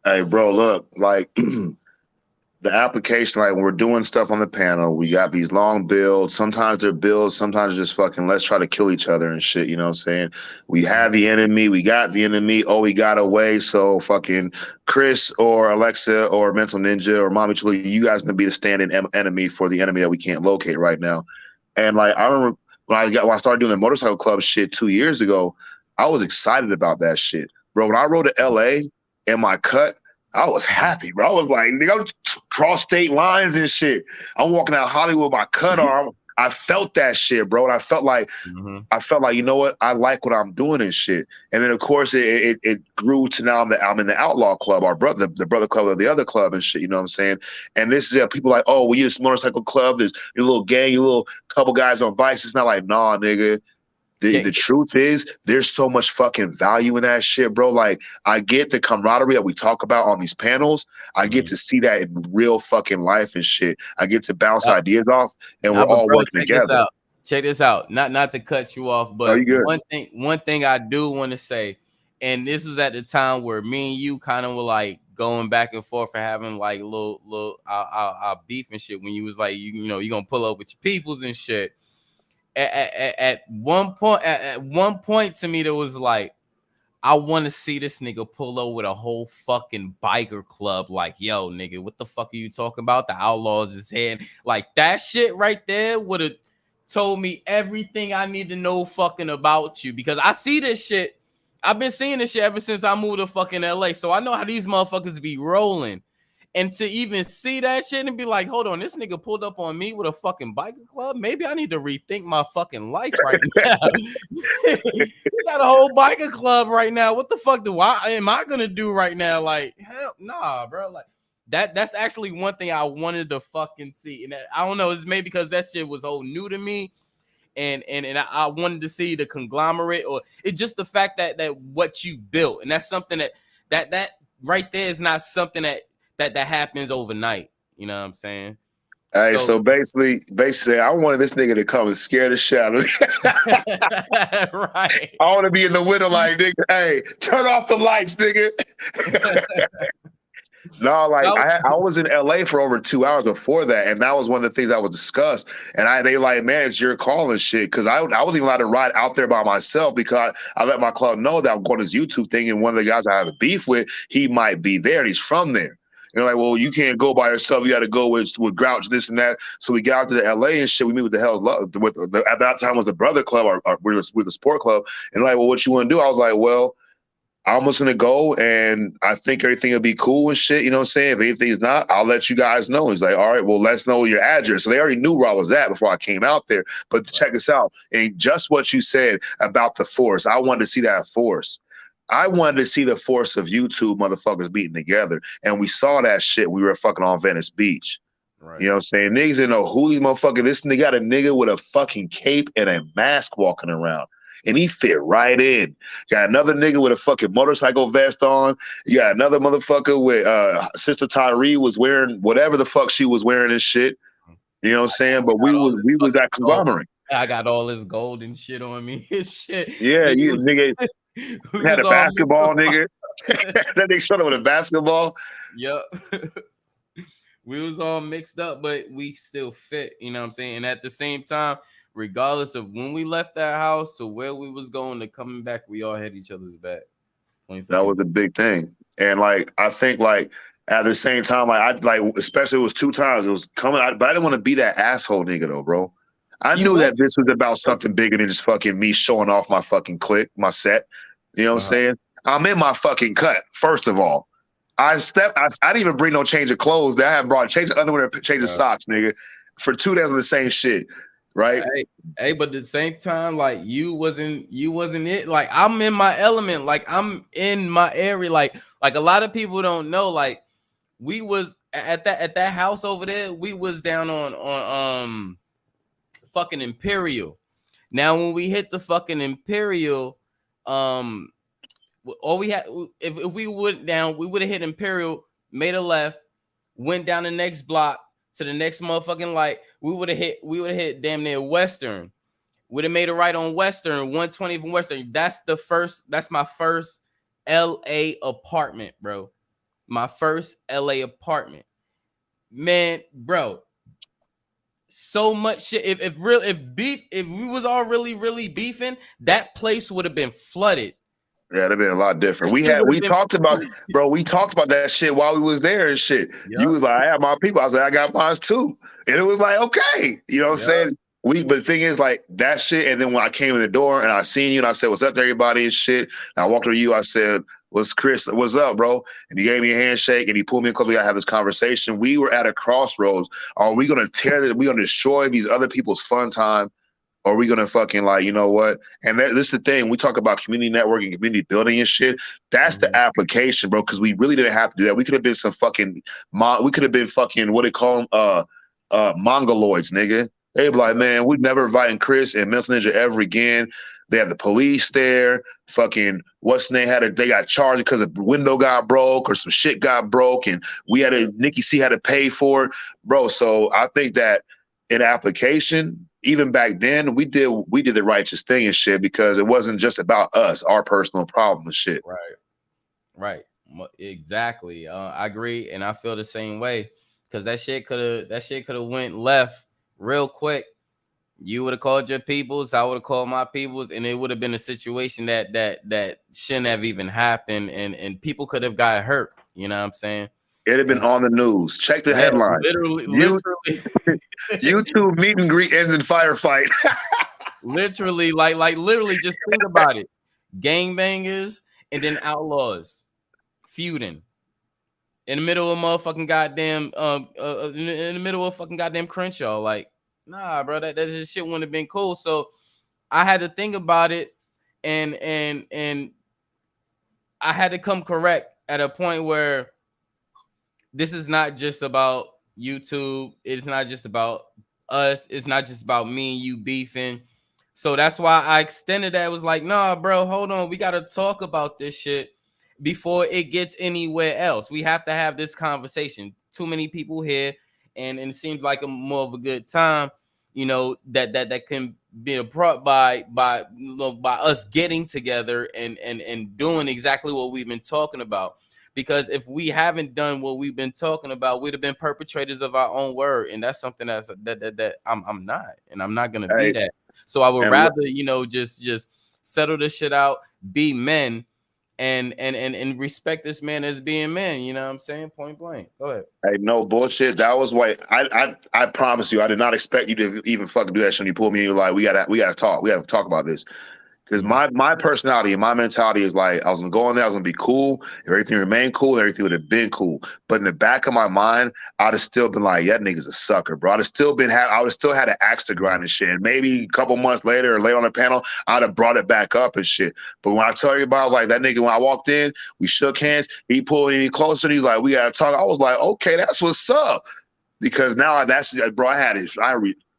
Hey, bro, look, like the application, like when we're doing stuff on the panel, we got these long builds. Sometimes they're builds, sometimes just fucking let's try to kill each other and shit. You know what I'm saying? We have the enemy, we got the enemy. Oh, we got away. So fucking Chris or Alexa or Mental Ninja or Mommy Chili, you guys gonna be the stand-in enemy for the enemy that we can't locate right now. And like I remember when I started doing the motorcycle club shit 2 years ago, I was excited about that shit, bro. When I rode to LA in my cut, I was happy, bro. I was like, nigga, I'm cross state lines and shit. I'm walking out Hollywood with my cut arm. I felt that shit, bro. And I felt like, you know what? I like what I'm doing and shit. And then of course it grew to now I'm in the outlaw club, the brother club of the other club and shit. You know what I'm saying? And this is people like, oh, we use motorcycle club. There's your little gang, your little couple guys on bikes. It's not like, nah, nigga. The truth is, there's so much fucking value in that shit, bro. Like, I get the camaraderie that we talk about on these panels. I get to see that in real fucking life and shit. I get to bounce ideas off, and we're all working together. Check this out. Not to cut you off, but one thing I do want to say, and this was at the time where me and you kind of were like going back and forth and having like little our beef and shit. When you was like, you gonna pull up with your peoples and shit. At one point to me, there was like, I want to see this nigga pull up with a whole fucking biker club. Like, yo, nigga, what the fuck are you talking about? The Outlaws is here. Like, that shit right there would have told me everything I need to know fucking about you, because I see this shit. I've been seeing this shit ever since I moved to fucking LA. So I know how these motherfuckers be rolling. And to even see that shit and be like, hold on, this nigga pulled up on me with a fucking biker club. Maybe I need to rethink my fucking life right now. You got a whole biker club right now. What the fuck am I gonna do right now? Like, hell nah, bro. Like that's actually one thing I wanted to fucking see. And I don't know, it's maybe because that shit was all new to me. And I wanted to see the conglomerate, or it's just the fact that what you built. And that's something that right there is not something that happens overnight. You know what I'm saying? Hey, so basically, I wanted this nigga to come and scare the shit out of me. Right. I want to be in the window like, nigga, hey, turn off the lights, nigga. No, like I was in LA for over 2 hours before that, and that was one of the things that was discussed. And they like, man, it's your call and shit, because I wasn't even allowed to ride out there by myself, because I let my club know that I'm going to this YouTube thing, and one of the guys I have a beef with, he might be there, and he's from there. They're like, well, you can't go by yourself. You got to go with Grouch, this and that. So we got out to the LA and shit. We meet with the Hell's Love. At that time was the Brother Club, or we're the sport club. And like, well, what you want to do? I was like, well, I'm just gonna go, and I think everything will be cool and shit. You know what I'm saying? If anything's not, I'll let you guys know. He's like, all right, well, let's know your address. So they already knew where I was at before I came out there. But check this out, and just what you said about the force, I wanted to see that force. I wanted to see the force of YouTube motherfuckers beating together. And we saw that shit. We were fucking on Venice Beach. Right. You know what I'm saying? Niggas didn't know who these motherfuckers. This nigga got a nigga with a fucking cape and a mask walking around. And he fit right in. Got another nigga with a fucking motorcycle vest on. You got another motherfucker with Sister Tyree was wearing whatever the fuck she was wearing and shit. You know what I'm saying? But we was that conglomerate. I got all this gold and shit on me. Shit. Yeah, you nigga. We Had was a all mixed basketball, up. nigga. That nigga showed up with a basketball. Yep. We was all mixed up, but we still fit, you know what I'm saying? And at the same time, regardless of when we left that house to where we was going to coming back, we all had each other's back. That was a big thing. And like I think like at the same time, like I like especially it was 2 times. It was coming out, but I didn't want to be that asshole nigga though, bro. I You knew that wasn't. this was about something bigger than just fucking me showing off my fucking click, my set. You know what I'm saying? I'm in my fucking cut, first of all. I didn't even bring no change of clothes. That I had brought change of underwear, change of socks, nigga. For 2 days on the same shit. Right? Hey, but at the same time, like you wasn't it. Like I'm in my element, like I'm in my area. Like a lot of people don't know. Like we was at that house over there, we was down on fucking Imperial. Now when we hit the fucking Imperial, all we had if we went down, we would have hit Imperial, made a left, went down the next block to the next motherfucking light. We would have hit damn near Western. Would have made a right on Western, 120 from Western. That's my first LA apartment, bro. My first LA apartment. Man, bro. So much shit. If we was all really beefing, that place would have been flooded. Yeah, it'd been a lot different. We talked about that shit while we was there and shit. Yep. You was like, I have my people. I was like, I got mine too. And it was like, okay. You know what I'm saying? But the thing is, like, that shit, and then when I came in the door and I seen you and I said, what's up to everybody and shit, and I walked over to you, I said, what's Chris? What's up, bro? And he gave me a handshake and he pulled me in close. We gotta have this conversation. We were at a crossroads. Are we gonna we're gonna destroy these other people's fun time? Or are we gonna fucking like, you know what? And this is the thing. We talk about community networking, community building and shit. That's the application, bro. Because we really didn't have to do that. We could have been some fucking we could have been fucking what they call them mongoloids, nigga. They'd be like, man, we'd never inviting Chris and Mental Ninja ever again. They had the police there. Fucking what's the name they got charged because a window got broke or some shit got broke, and Nikki C had to pay for it, bro. So I think that in application, even back then, we did the righteous thing and shit because it wasn't just about us, our personal problem and shit. Right. Exactly. I agree, and I feel the same way because that shit could have went left real quick. You would have called your peoples, I would have called my peoples, and it would have been a situation that shouldn't have even happened, and people could have got hurt. You know what I'm saying? It'd have been on the news. Check the headline. Literally. YouTube meet and greet ends in firefight. literally, literally, just think about it. Gangbangers and then outlaws feuding in the middle of motherfucking goddamn in the middle of fucking goddamn Crenshaw. Like, nah, bro, that just shit wouldn't have been cool. So I had to think about it, and I had to come correct at a point where this is not just about YouTube. It's not just about us. It's not just about me and you beefing. So that's why I extended that. It was like, nah, bro, hold on. We got to talk about this shit before it gets anywhere else. We have to have this conversation. Too many people here, and it seems like more of a good time, you know, that can be brought by us getting together and doing exactly what we've been talking about. Because if we haven't done what we've been talking about, we'd have been perpetrators of our own word, and that's something that I'm not, and I'm not gonna be that. So I would rather, you know, just settle this shit out, be men, and respect this man as being men. You know what I'm saying? Point blank. Go ahead. Hey, no bullshit. That was why I promise you, I did not expect you to even fucking do that shit. When you pulled me in, you're like, we gotta talk. We gotta talk about this. Because my personality and my mentality is like, I was gonna go in there, I was gonna be cool. If everything remained cool, everything would have been cool. But in the back of my mind, I'd have still been like, that nigga's a sucker, bro. I would have still had an axe to grind and shit. And maybe a couple months later or later on the panel, I'd have brought it back up and shit. But when I tell you about, like, that nigga, when I walked in, we shook hands, he pulled me closer, and he's like, we gotta talk. I was like, okay, that's what's up. Because now bro, I had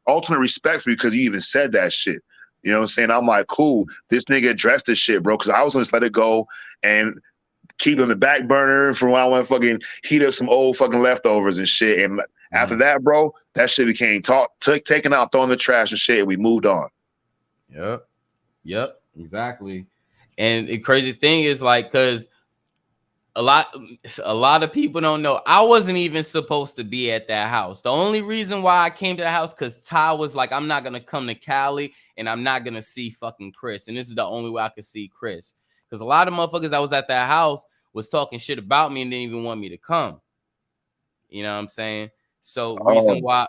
ultimate respect for you because you even said that shit. You know what I'm saying? I'm like, cool, this nigga addressed this shit, bro, because I was going to just let it go and keep it in the back burner for when I want to fucking heat up some old fucking leftovers and shit. And after that, bro, that shit became taken out, thrown in the trash and shit, and we moved on. Yep, exactly. And the crazy thing is like, cause a lot of people don't know. I wasn't even supposed to be at that house. The only reason why I came to the house because Ty was like, I'm not gonna come to Cali and I'm not gonna see fucking Chris. And this is the only way I could see Chris. Because a lot of motherfuckers that was at that house was talking shit about me and didn't even want me to come. You know what I'm saying? So reason why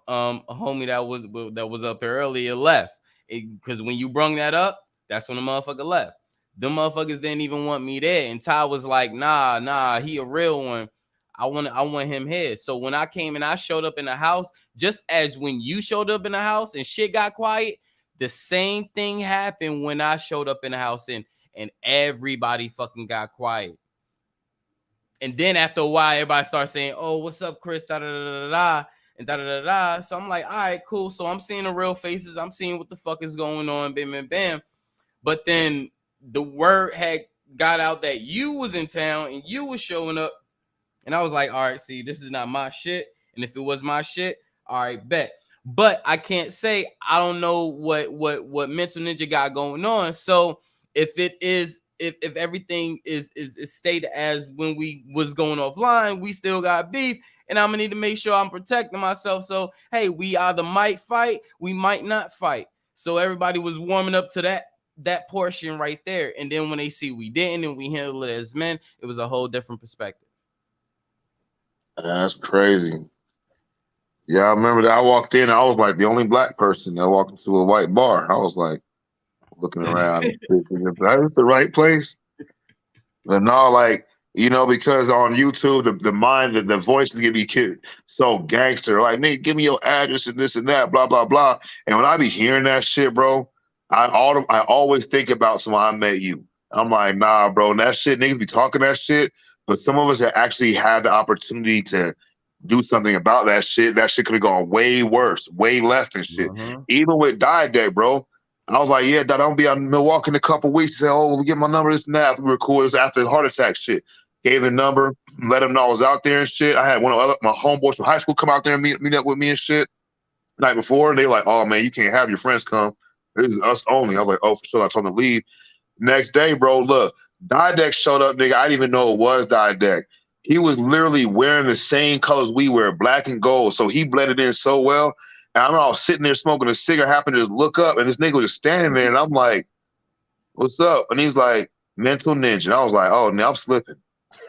a homie that was up here earlier left. Because when you brung that up, that's when the motherfucker left. Them motherfuckers didn't even want me there. And Ty was like, nah, he a real one. I want him here. So when I came and I showed up in the house, just as when you showed up in the house and shit got quiet, the same thing happened when I showed up in the house and everybody fucking got quiet. And then after a while, everybody starts saying, "Oh, what's up, Chris?" Da da da da da, and da da da da. So I'm like, all right, cool. So I'm seeing the real faces. I'm seeing what the fuck is going on. Bam, bam, bam. But then the word had got out that you was in town and you was showing up, and I was like, all right, see, this is not my shit. And if it was my shit, all right, bet. But I can't say I don't know what Mental Ninja got going on. So if it is. If everything is stated as when we was going offline, we still got beef, and I'm gonna need to make sure I'm protecting myself. So hey, we either might fight, we might not fight. So everybody was warming up to that portion right there, and then when they see we didn't and we handled it as men, it was a whole different perspective. That's crazy. Yeah, I remember that. I walked in, I was like the only black person that walked into a white bar. I was like looking around, is that the right place? But no, like, because on YouTube, the mind, the voices get me so gangster. Like, Nate, give me your address and this and that, blah, blah, blah. And when I be hearing that shit, bro, I always think about someone I met you. I'm like, nah, bro, and that shit, niggas be talking that shit. But some of us have actually had the opportunity to do something about that shit. That shit could have gone way worse, way left and shit. Mm-hmm. Even with Diet, bro. And I was like, yeah, Dad, I'm gonna be out in Milwaukee in a couple weeks. He said, oh, get my number, this and that. We were cool. It was after the heart attack shit. Gave the number, let him know I was out there and shit. I had one of my homeboys from high school come out there and meet up with me and shit. The night before, they like, oh, man, you can't have your friends come. This is us only. I was like, oh, for sure. I told them to leave. Next day, bro, look, Dideck showed up, nigga. I didn't even know it was Dideck. He was literally wearing the same colors we wear, black and gold. So he blended in so well. And I remember I was sitting there smoking a cigarette, happened to just look up, and this nigga was just standing there, and I'm like, what's up? And he's like, Mental Ninja. And I was like, oh, now I'm slipping.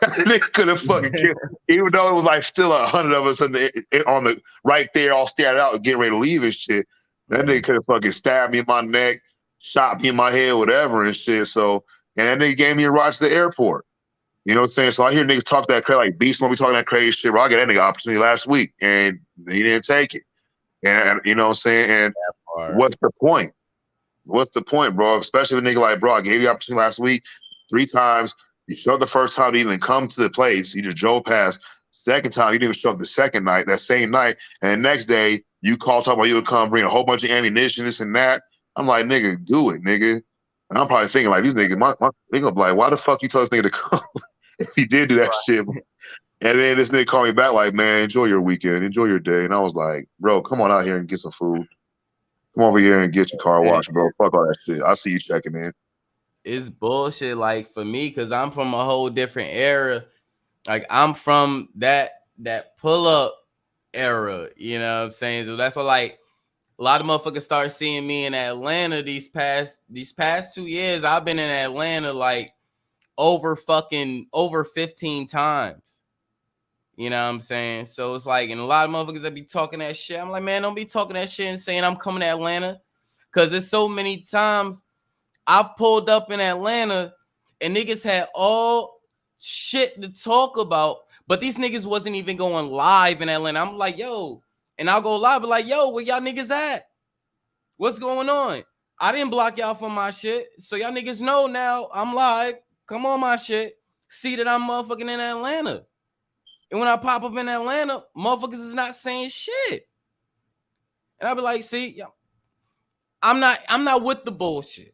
Nigga could have fucking killed, even though it was like still 100 of us on the right there, all stared out, getting ready to leave and shit. That nigga could have fucking stabbed me in my neck, shot me in my head, whatever and shit. So, and that nigga gave me a ride to the airport. You know what I'm saying? So I hear niggas talk that crazy, like Beast when we talking that crazy shit. Bro, I got that nigga opportunity last week, and he didn't take it. And you know what I'm saying? And what's the point? What's the point, bro? Especially with a nigga like, bro, I gave you the opportunity last week 3 times. You showed up the first time to even come to the place. You just drove past. Second time, you didn't even show up the second night, that same night. And the next day, you called talking about you would come bring a whole bunch of ammunition, this and that. I'm like, nigga, do it, nigga. And I'm probably thinking, like, these niggas, they gonna be like, why the fuck you tell this nigga to come if he did do that shit? And then this nigga called me back like, man, enjoy your weekend, enjoy your day. And I was like, bro, come on out here and get some food. Come over here and get your car washed, bro. Fuck all that shit. I'll see you checking in. It's bullshit, like, for me, because I'm from a whole different era. Like, I'm from that pull-up era, you know what I'm saying? So that's why, like, a lot of motherfuckers start seeing me in Atlanta these past 2 years. I've been in Atlanta, like, over 15 times. You know what I'm saying? So it's like, and a lot of motherfuckers that be talking that shit, I'm like, man, don't be talking that shit and saying I'm coming to Atlanta. Because there's so many times I pulled up in Atlanta and niggas had all shit to talk about, but these niggas wasn't even going live in Atlanta. I'm like, yo, and I'll go live, but like, yo, where y'all niggas at? What's going on? I didn't block y'all from my shit. So y'all niggas know now I'm live. Come on my shit. See that I'm motherfucking in Atlanta. And when I pop up in Atlanta, motherfuckers is not saying shit. And I'll be like, see, I'm not with the bullshit.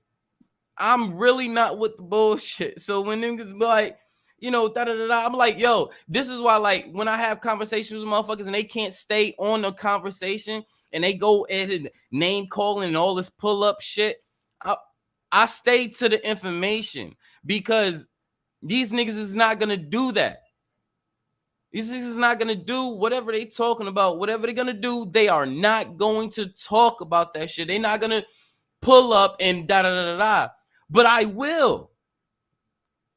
I'm really not with the bullshit. So when niggas be like, you know, I'm like, yo, this is why, like, when I have conversations with motherfuckers and they can't stay on the conversation and they go in and name calling and all this pull up shit, I stayed to the information because these niggas is not gonna do that. These niggas is not gonna do whatever they talking about. Whatever they're gonna do, they are not going to talk about that shit. They're not gonna pull up and da da da da da. But I will.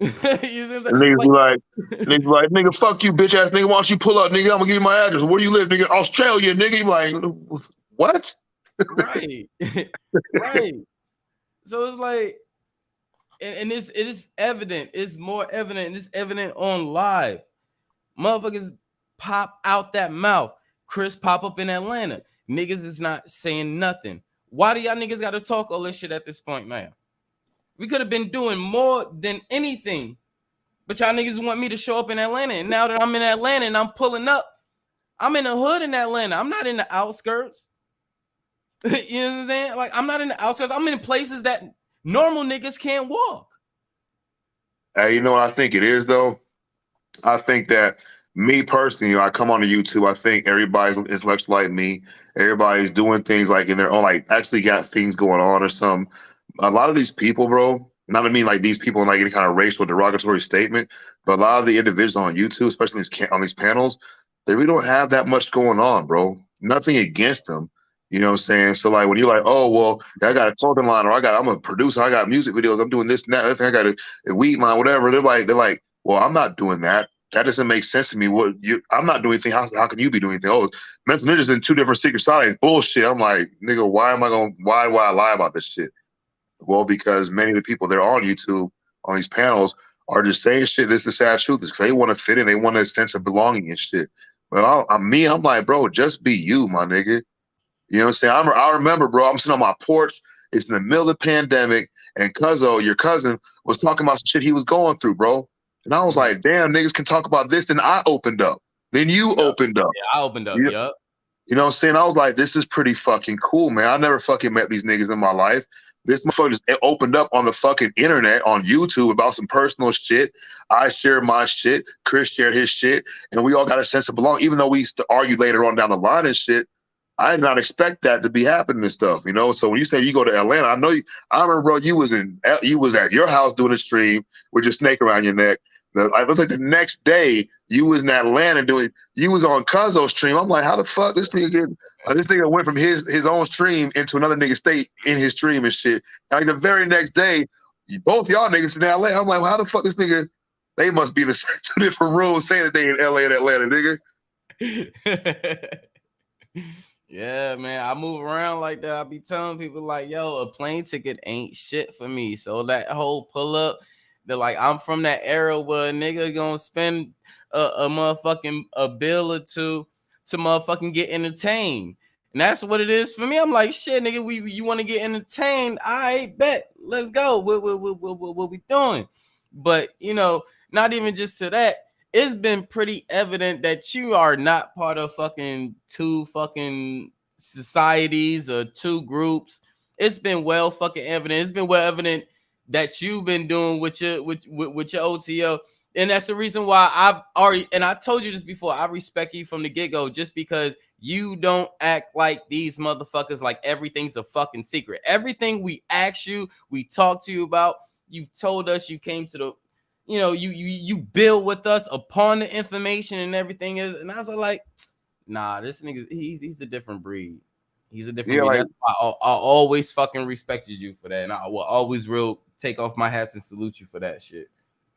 You see what I'm saying? Niggas be like, nigga, fuck you, bitch ass nigga. Why don't you pull up, nigga? I'm gonna give you my address. Where you live, nigga? Australia, nigga. You like, what? Right. Right. So it's like, and it is evident. It's more evident, and it's evident on live. Motherfuckers pop out that mouth. Chris pop up in Atlanta. Niggas is not saying nothing. Why do y'all niggas got to talk all this shit at this point, man? We could have been doing more than anything, but y'all niggas want me to show up in Atlanta. And now that I'm in Atlanta and I'm pulling up, I'm in the hood in Atlanta. I'm not in the outskirts. You know what I'm saying? Like, I'm not in the outskirts. I'm in places that normal niggas can't walk. Hey, you know what I think it is, though? I think that me personally, I come on to YouTube, I think everybody's intellectual like me. Everybody's doing things like in their own, like actually got things going on or something. A lot of these people, bro, not to mean like these people in like any kind of racial derogatory statement, but a lot of the individuals on YouTube, especially on these panels, they really don't have that much going on, bro. Nothing against them. You know what I'm saying? So like when you're like, oh, well, I got a clothing line, or I'm a producer, I got music videos, I'm doing this and that, I got a weed line, whatever. They're like, well, I'm not doing that. That doesn't make sense to me. I'm not doing anything. How can you be doing anything? Oh, mental ninjas in two different secret societies. Bullshit. I'm like, nigga, why would I lie about this shit? Well, because many of the people that are on YouTube on these panels are just saying shit. This is the sad truth. Is they want to fit in. They want a sense of belonging and shit. But I'm like, bro, just be you, my nigga. You know what I'm saying? I remember, bro, I'm sitting on my porch. It's in the middle of the pandemic, and Cuzzo, your cousin, was talking about some shit he was going through, bro. And I was like, damn, niggas can talk about this. Then I opened up. Then you opened up. Yeah, I opened up, yep. You know what I'm saying? I was like, this is pretty fucking cool, man. I never fucking met these niggas in my life. This motherfucker just opened up on the fucking internet, on YouTube, about some personal shit. I shared my shit. Chris shared his shit. And we all got a sense of belonging. Even though we used to argue later on down the line and shit, I did not expect that to be happening and stuff, you know? So when you say you go to Atlanta, I remember, bro, you was at your house doing a stream with your snake around your neck. It looks like the next day you was in Atlanta you was on Cuzzo's stream. I'm like, how the fuck this nigga went from his own stream into another nigga state in his stream and shit. Like the very next day, both y'all niggas in LA. I'm like, well, how the fuck this nigga? They must be in the two different rooms saying that they in LA and Atlanta, nigga. Yeah, man, I move around like that. I be telling people like, yo, a plane ticket ain't shit for me. So that whole pull up, they're like, I'm from that era where a nigga gonna spend a motherfucking a bill or two to motherfucking get entertained. And that's what it is for me. I'm like, shit, nigga, you want to get entertained? I bet. Let's go. What we doing? But, you know, not even just to that. It's been pretty evident that you are not part of fucking two fucking societies or two groups. It's been well fucking evident. It's been well evident that you've been doing with your OTO. And that's the reason why I've already, and I told you this before, I respect you from the get-go just because you don't act like these motherfuckers like everything's a fucking secret. Everything we ask you, we talk to you about, you've told us, you came to the, you know, you build with us upon the information and everything is, and I was like, nah, this nigga, he's a different breed. He's a different breed. Like, that's why I always fucking respected you for that, and I will always take off my hats and salute you for that shit.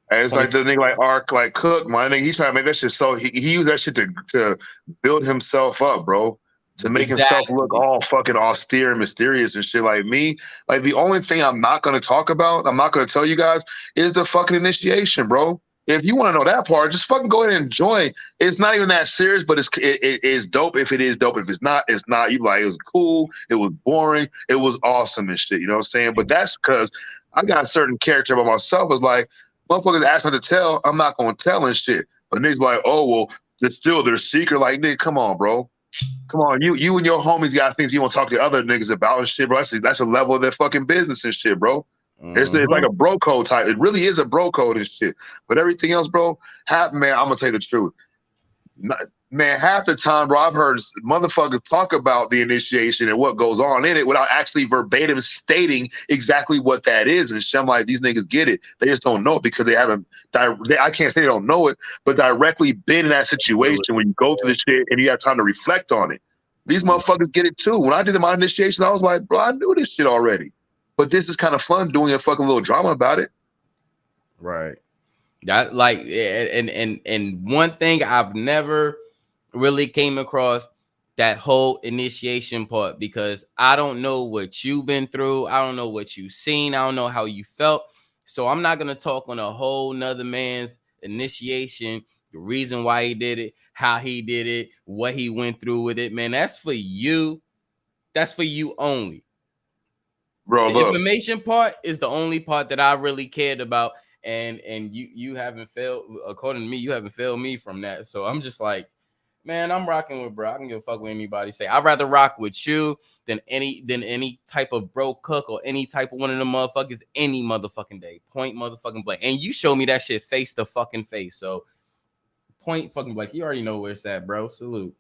And it's like the nigga like Ark, like Cook, my nigga, he's trying to make that shit so he used that shit to build himself up, bro. To make himself look all fucking austere and mysterious and shit. Like me, like the only thing I'm not gonna talk about, I'm not gonna tell you guys, is the fucking initiation, bro. If you want to know that part, just fucking go ahead and join. It's not even that serious, but it is dope if it is dope. If it's not, it's not. You like, it was cool, it was boring, it was awesome and shit. You know what I'm saying? But that's because I got a certain character about myself. It's like, motherfuckers ask me to tell, I'm not gonna tell and shit. But niggas like, oh well, they're secret. Like, nigga, come on, bro. Come on, you and your homies got things you want to talk to other niggas about and shit, bro. That's a level of their fucking business and shit, bro. It's like a bro code type. It really is a bro code and shit. But everything else, bro, man, I'm gonna tell you the truth. Man, half the time, bro, I've heard motherfuckers talk about the initiation and what goes on in it without actually verbatim stating exactly what that is. And shit, I'm like, these niggas get it. They just don't know it because they haven't. I can't say they don't know it, but directly been in that situation when you go through the shit and you have time to reflect on it. These motherfuckers get it too. When I did my initiation, I was like, bro, I knew this shit already. But this is kind of fun doing a fucking little drama about it. Right. That like and one thing I've never really came across that whole initiation part, because I don't know what you've been through. I don't know what you've seen. I don't know how you felt. So I'm not gonna talk on a whole nother man's initiation, the reason why he did it, how he did it, what he went through with it. Man, that's for you. That's for you only. Bro, the information part is the only part that I really cared about. And you haven't failed, according to me, you haven't failed me from that. So I'm just like, man, I'm rocking with bro. I can give a fuck what anybody say. I'd rather rock with you than any type of bro cook or any type of one of them motherfuckers any motherfucking day. Point motherfucking blank. And you show me that shit face to fucking face. So point fucking blank. You already know where it's at, bro. Salute.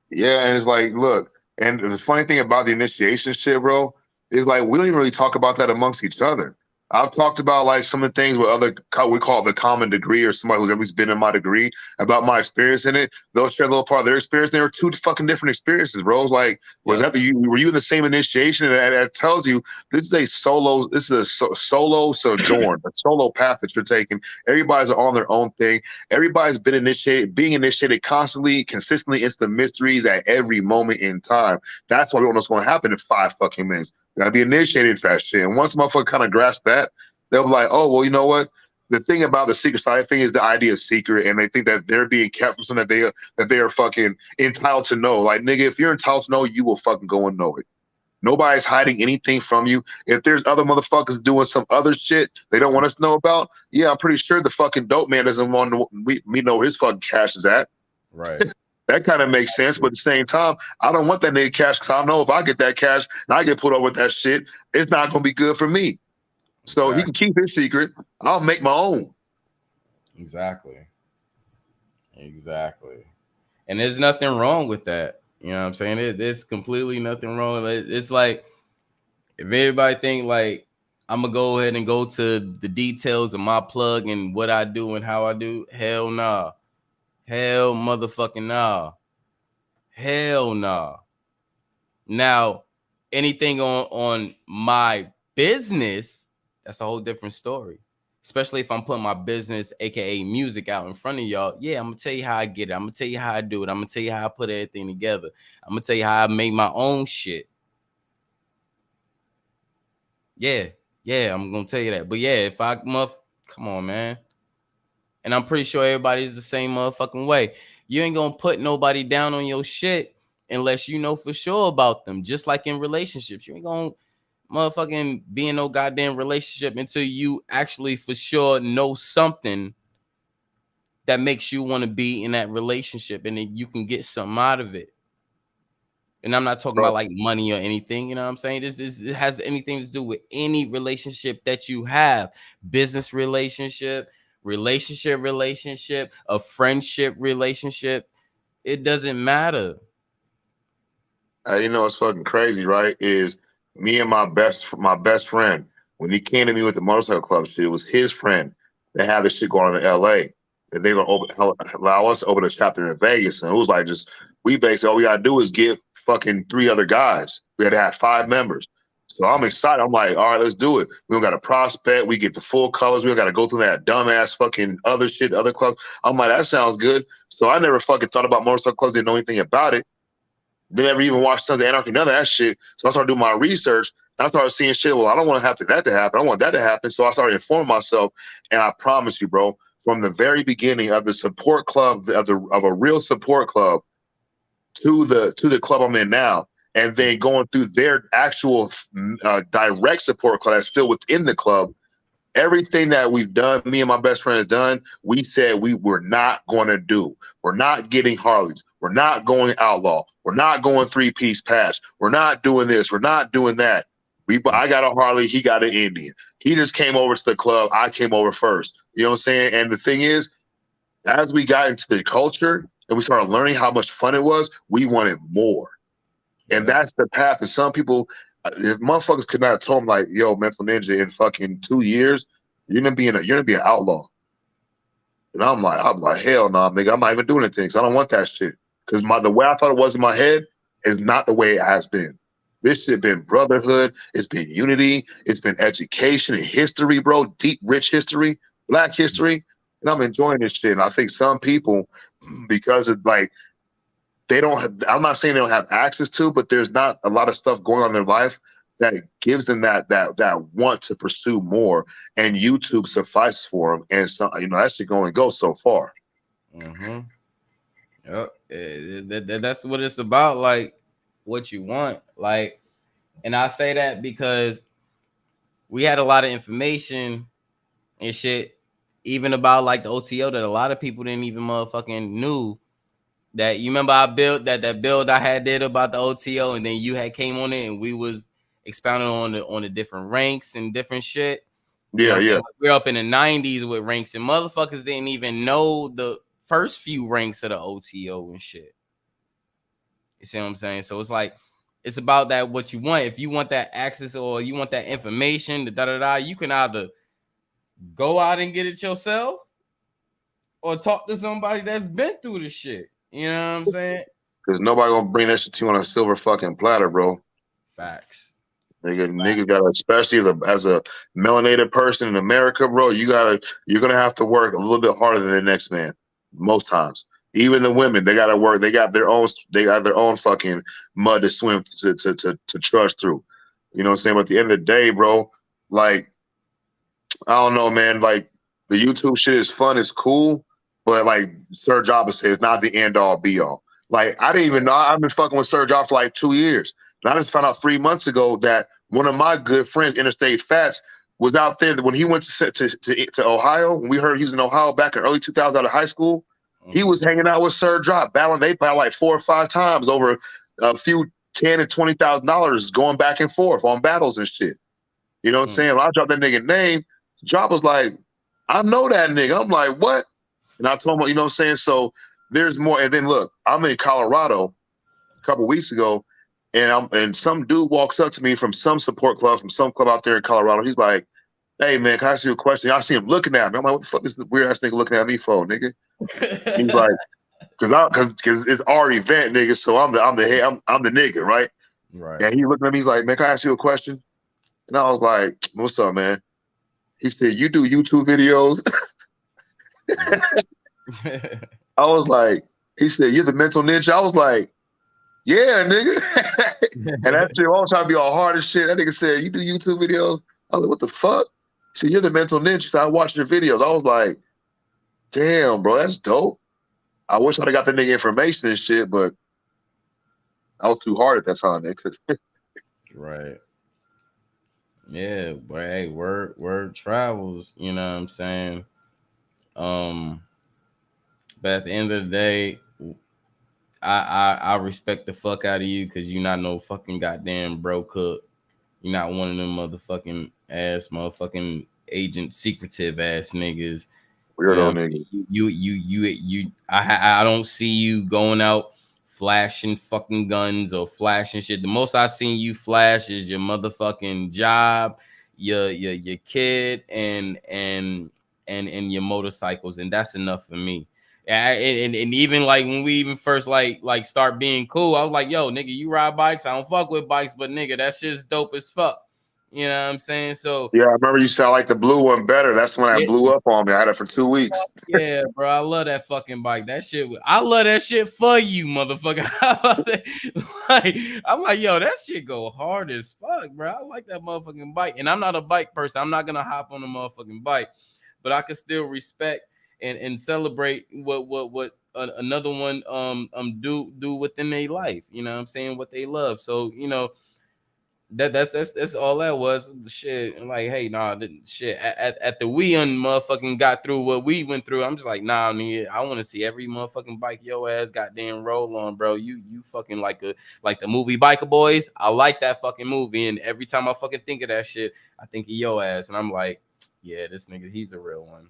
Yeah, and it's like, look, and the funny thing about the initiation shit, bro, is like we don't even really talk about that amongst each other. I've talked about like some of the things with other, we call it the common degree, or somebody who's at least been in my degree, about my experience in it. They'll share a little part of their experience. There were two fucking different experiences, bro. It's like, were you in the same initiation? And that tells you this is a solo sojourn, a solo path that you're taking. Everybody's on their own thing. Everybody's been being initiated constantly, consistently into the mysteries at every moment in time. That's why we don't know what's going to happen in 5 fucking minutes. Gotta be initiated into that shit. And once motherfucker kind of grasp that, they'll be like, oh, well, you know what? The thing about the secret side thing is the idea of secret, and they think that they're being kept from something that they are fucking entitled to know. Like, nigga, if you're entitled to know, you will fucking go and know it. Nobody's hiding anything from you. If there's other motherfuckers doing some other shit they don't want us to know about, yeah, I'm pretty sure the fucking dope man doesn't want me know where his fucking cash is at. Right. That kind of makes sense, but at the same time, I don't want that nigga cash because I know if I get that cash and I get put over with that shit, it's not going to be good for me. So He can keep his secret. I'll make my own. Exactly. And there's nothing wrong with that. You know what I'm saying? There's completely nothing wrong. It's like, if everybody think like, I'm going to go ahead and go to the details of my plug and what I do and how I do, hell nah. Hell motherfucking nah. Hell nah. Now, anything on my business, that's a whole different story. Especially if I'm putting my business, aka music, out in front of y'all. Yeah, I'm gonna tell you how I get it. I'm gonna tell you how I do it. I'm gonna tell you how I put everything together. I'm gonna tell you how I make my own shit. Yeah, I'm gonna tell you that. But yeah, if I come on, man. And I'm pretty sure everybody's the same motherfucking way. You ain't gonna put nobody down on your shit unless you know for sure about them. Just like in relationships, you ain't gonna motherfucking be in no goddamn relationship until you actually for sure know something that makes you want to be in that relationship, and then you can get something out of it. And I'm not talking about like money or anything, you know what I'm saying? It has anything to do with any relationship that you have. Business relationship, a friendship relationship. It doesn't matter. You know what's fucking crazy, right? Is me and my best friend, when he came to me with the motorcycle club shit, it was his friend that had this shit going on in LA. That they gonna allow us to open a chapter in Vegas. And it was like, we basically, all we gotta do is get fucking 3 other guys. We had to have 5 members. So I'm excited. I'm like, all right, let's do it. We don't got a prospect. We get the full colors. We don't got to go through that dumbass fucking other shit, other clubs. I'm like, that sounds good. So I never fucking thought about motorcycle clubs. Didn't know anything about it. They never even watched Sons of Anarchy, none of that shit. So I started doing my research. And I started seeing shit. Well, I don't want that to happen. I want that to happen. So I started informing myself. And I promise you, bro, from the very beginning of the support club, of a real support club, to the club I'm in now, and then going through their actual direct support club that's still within the club, everything that we've done, me and my best friend has done, we said we were not going to do. We're not getting Harleys. We're not going outlaw. We're not going 3-piece patch. We're not doing this. We're not doing that. I got a Harley. He got an Indian. He just came over to the club. I came over first. You know what I'm saying? And the thing is, as we got into the culture, and we started learning how much fun it was, we wanted more. And that's the path. And some people, if motherfuckers could not have told them like, yo, Mental Ninja, in fucking 2 years, you're gonna be an outlaw. And I'm like, hell no, nigga, I'm not even doing anything. So I don't want that shit. Because the way I thought it was in my head is not the way it has been. This shit been brotherhood, it's been unity, it's been education and history, bro. Deep, rich history, Black history. And I'm enjoying this shit. And I think some people, because of like, they don't have, I'm not saying they don't have access to, but there's not a lot of stuff going on in their life that gives them that want to pursue more, and YouTube suffices for them. And so, you know, that shit going to go so far. Mm-hmm. Yep. That's what it's about. Like what you want. Like, and I say that because we had a lot of information and shit, even about like the OTO that a lot of people didn't even motherfucking knew. That you remember I built that build I had did about the OTO, and then you had came on it and we was expounding on the different ranks and different shit. Yeah, yeah. Like, we're up in the 90s with ranks, and motherfuckers didn't even know the first few ranks of the OTO and shit. You see what I'm saying? So it's like, it's about that what you want. If you want that access or you want that information, you can either go out and get it yourself or talk to somebody that's been through the shit. You know what I'm saying? Because nobody gonna bring that shit to you on a silver fucking platter, bro. Facts. Niggas gotta, especially as a melanated person in America, bro, you're gonna have to work a little bit harder than the next man. Most times. Even the women, they gotta work, they got their own fucking mud to swim to trudge through. You know what I'm saying? But at the end of the day, bro, like, I don't know, man, like the YouTube shit is fun, it's cool, but like Sir Jabba said, it's not the end all be all. Like, I didn't even know, I've been fucking with Sir Jabba for like 2 years. And I just found out 3 months ago that one of my good friends, Interstate Fats, was out there when he went to Ohio. When we heard he was in Ohio back in early 2000 out of high school, he was hanging out with Sir Drop, battling. They battled like 4 or 5 times over a few $10,000 and $20,000 going back and forth on battles and shit. You know what I'm saying? When I dropped that nigga name, Drop was like, I know that nigga. I'm like, what? And I told him, you know what I'm saying? So there's more. And then look, I'm in Colorado a couple weeks ago, and some dude walks up to me from some support club, from some club out there in Colorado. He's like, hey, man, can I ask you a question? I see him looking at me. I'm like, what the fuck is this weird-ass nigga looking at me for, nigga? He's like, because it's our event, nigga, so I'm the nigga, right? Right. And he looked at me, he's like, man, can I ask you a question? And I was like, what's up, man? He said, you do YouTube videos? I was like, he said, you're the Mental Ninja? I was like, yeah, nigga. And that shit, I was trying to be all hard as shit. That nigga said, you do YouTube videos? I was like, what the fuck? He said, you're the Mental Ninja. So I watched your videos. I was like, damn, bro, that's dope. I wish I'd have got the nigga information and shit, but I was too hard at that time, nigga. Right. Yeah, but hey, word travels, you know what I'm saying? But at the end of the day, I respect the fuck out of you because you're not no fucking goddamn bro cook. You're not one of them motherfucking agent secretive ass niggas. Weirdo niggas. I don't see you going out flashing fucking guns or flashing shit. The most I seen you flash is your motherfucking job, your kid, and your motorcycles, and that's enough for me. And even like when we even first like start being cool, I was like, yo, nigga, you ride bikes? I don't fuck with bikes, but nigga, that shit's dope as fuck. You know what I'm saying? So yeah, I remember you said I like the blue one better. That's when I blew up on me. I had it for 2 weeks. Yeah, bro, I love that fucking bike. That shit, I love that shit for you, motherfucker. I'm like, yo, that shit go hard as fuck, bro. I like that motherfucking bike, and I'm not a bike person. I'm not gonna hop on a motherfucking bike, but I can still respect and celebrate what another one do within their life. You know what I'm saying? What they love. So you know. That's all that was. Shit, like, hey, nah, shit. At the we motherfucking got through what we went through. I'm just like, nah, nigga, I want to see every motherfucking bike your ass goddamn roll on, bro. You fucking like the movie Biker Boys. I like that fucking movie, and every time I fucking think of that shit, I think of your ass, and I'm like, yeah, this nigga, he's a real one.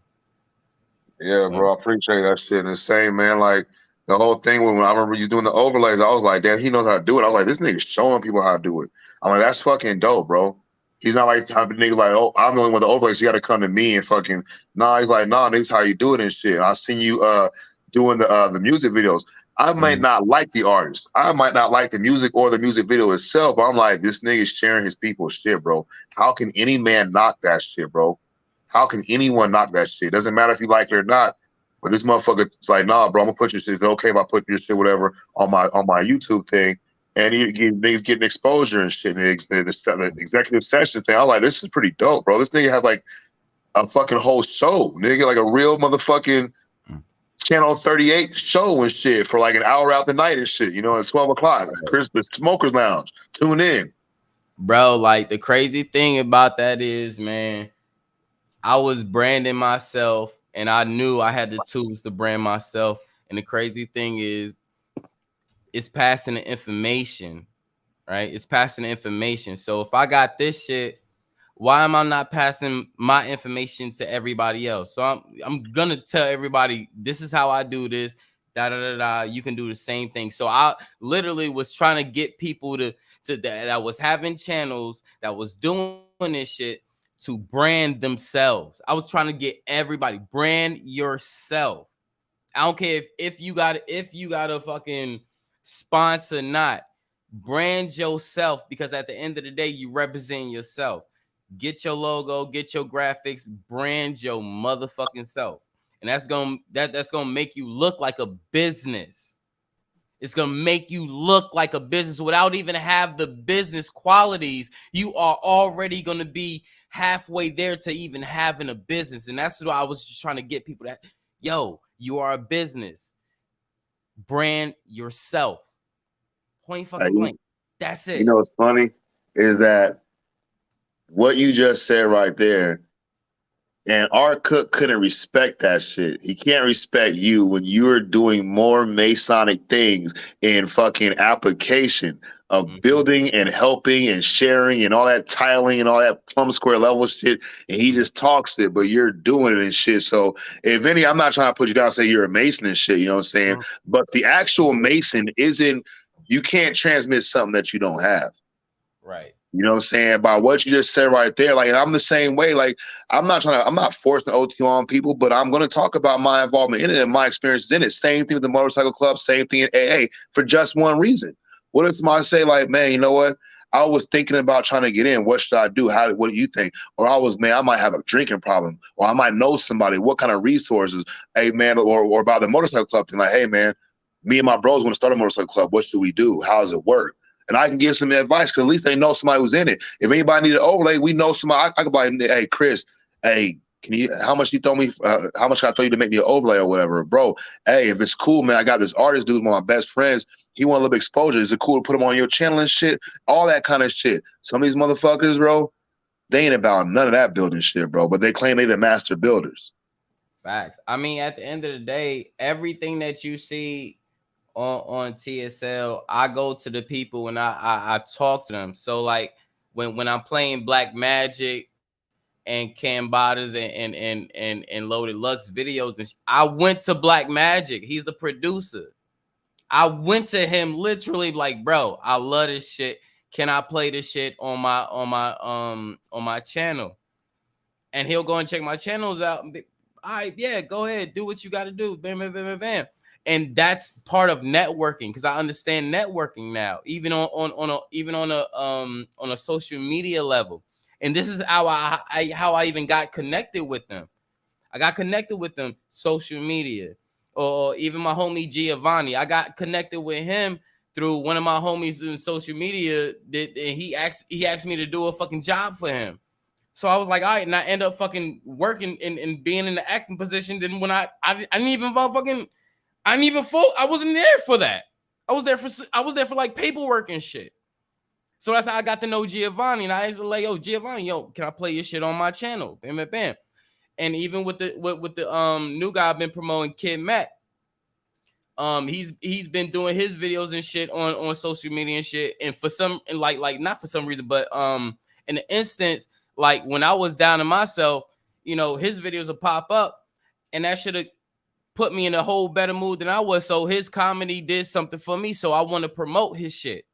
Yeah, bro, I appreciate that shit. And the same, man, like the whole thing when I remember you doing the overlays, I was like, damn, he knows how to do it. I was like, this nigga's showing people how to do it. I'm like, that's fucking dope, bro. He's not like type of nigga like, oh, I'm the only one with the overlays, so you got to come to me and fucking. Nah, he's like, nah, this is how you do it and shit. And I seen you doing the music videos. I might not like the artist. I might not like the music or the music video itself. But I'm like, this nigga's sharing his people's shit, bro. How can any man knock that shit, bro? How can anyone knock that shit? Doesn't matter if you like it or not. But this motherfucker's like, nah, bro, I'm gonna put your shit. Is it okay if I put your shit, whatever, on my YouTube thing? And niggas getting exposure and shit. And the executive session thing. I'm like, this is pretty dope, bro. This nigga have like a fucking whole show, nigga, like a real motherfucking Channel 38 show and shit for like an hour out the night and shit. You know, at 12 o'clock, Christmas Smokers Lounge. Tune in, bro. Like the crazy thing about that is, man, I was branding myself. And I knew I had the tools to brand myself. And the crazy thing is, it's passing the information, right? It's passing the information. So if I got this shit, why am I not passing my information to everybody else? So I'm gonna tell everybody, this is how I do this. Da da da da. You can do the same thing. So I literally was trying to get people to that was having channels that was doing this shit to brand themselves. I was trying to get everybody brand yourself. I don't care if you got a fucking sponsor, not brand yourself, because at the end of the day, you represent yourself. Get your logo, get your graphics, brand your motherfucking self, and that's gonna make you look like a business. It's gonna make you look like a business without even have the business qualities. You are already gonna be halfway there to even having a business. And that's what I was just trying to get people that, yo, you are a business. Brand yourself. Point fucking blank. That's it. You know what's funny is that what you just said right there, and Art Cook couldn't respect that shit. He can't respect you when you're doing more Masonic things in fucking application of building and helping and sharing and all that tiling and all that plum square level shit. And he just talks it, but you're doing it and shit. So if any, I'm not trying to put you down and say you're a Mason and shit, you know what I'm saying? But the actual Mason isn't, you can't transmit something that you don't have. Right. You know what I'm saying? By what you just said right there, like I'm the same way. Like I'm not forcing OT on people, but I'm going to talk about my involvement in it and my experiences in it. Same thing with the motorcycle club, same thing in AA, for just one reason. What if somebody say like, man, you know what? I was thinking about trying to get in. What should I do? What do you think? Or I might have a drinking problem, or I might know somebody. What kind of resources? Hey man, or about the motorcycle club thing. Like, hey man, me and my bros want to start a motorcycle club. What should we do? How does it work? And I can give some advice because at least they know somebody who's in it. If anybody need an overlay, we know somebody. I could buy, hey, Chris, hey, how much you throw me? How much can I throw you to make me an overlay or whatever? Bro, hey, if it's cool, man, I got this artist dude, one of my best friends. He want a little bit exposure. Is it cool to put him on your channel and shit? All that kind of shit. Some of these motherfuckers, bro, they ain't about none of that building shit, bro. But they claim they the master builders. Facts. I mean, at the end of the day, everything that you see on TSL, I go to the people and I talk to them. So like when I'm playing Black Magic and Cam Botters and Loaded Lux videos, and I went to Black Magic. He's the producer. I went to him literally like, bro, I love this shit. Can I play this shit on my channel? And he'll go and check my channels out and be, all right, yeah, go ahead, do what you got to do. Bam, bam, bam, bam, bam. And that's part of networking, because I understand networking now, even on a social media level. And this is how I even got connected with them. I got connected with them social media, or even my homie Giovanni. I got connected with him through one of my homies in social media. And he asked me to do a fucking job for him. So I was like, all right, and I end up fucking working and being in the acting position. Then when I didn't even fucking. I wasn't there for that. I was there for like paperwork and shit. So that's how I got to know Giovanni. And I was like, yo, Giovanni, can I play your shit on my channel? Bam, bam, bam. And even with the new guy I've been promoting, Kid Mac. He's been doing his videos and shit on social media and shit. And for some, and like not for some reason, but in the instance, like when I was down to myself, his videos will pop up, and that should have put me in a whole better mood than I was. So his comedy did something for me. So I want to promote his shit.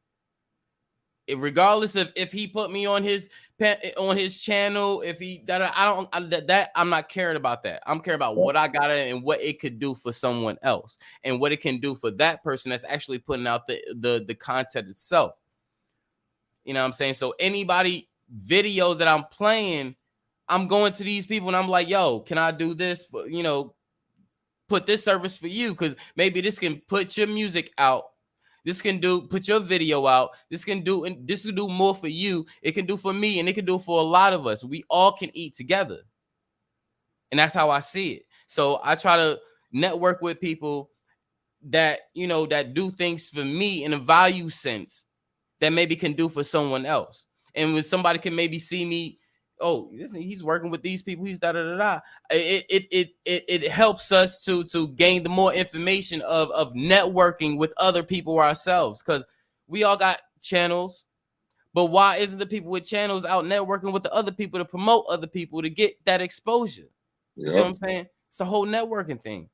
Regardless of if he put me on his channel, if he I'm not caring about that. I'm caring about what I got and what it could do for someone else and what it can do for that person that's actually putting out the content itself. You know what I'm saying? So anybody videos that I'm playing, I'm going to these people and I'm like, yo, can I do this for, you know, put this service for you? Because maybe this can put your music out. This can put your video out. This will do more for you. It can do for me, and it can do for a lot of us. We all can eat together. And that's how I see it. So I try to network with people that, you know, that do things for me in a value sense that maybe can do for someone else. And when somebody can maybe see me, oh, listen, he's working with these people, he's da-da-da-da. It helps us to gain the more information of networking with other people ourselves, because we all got channels, but why isn't the people with channels out networking with the other people to promote other people to get that exposure? You see what I'm saying? It's the whole networking thing.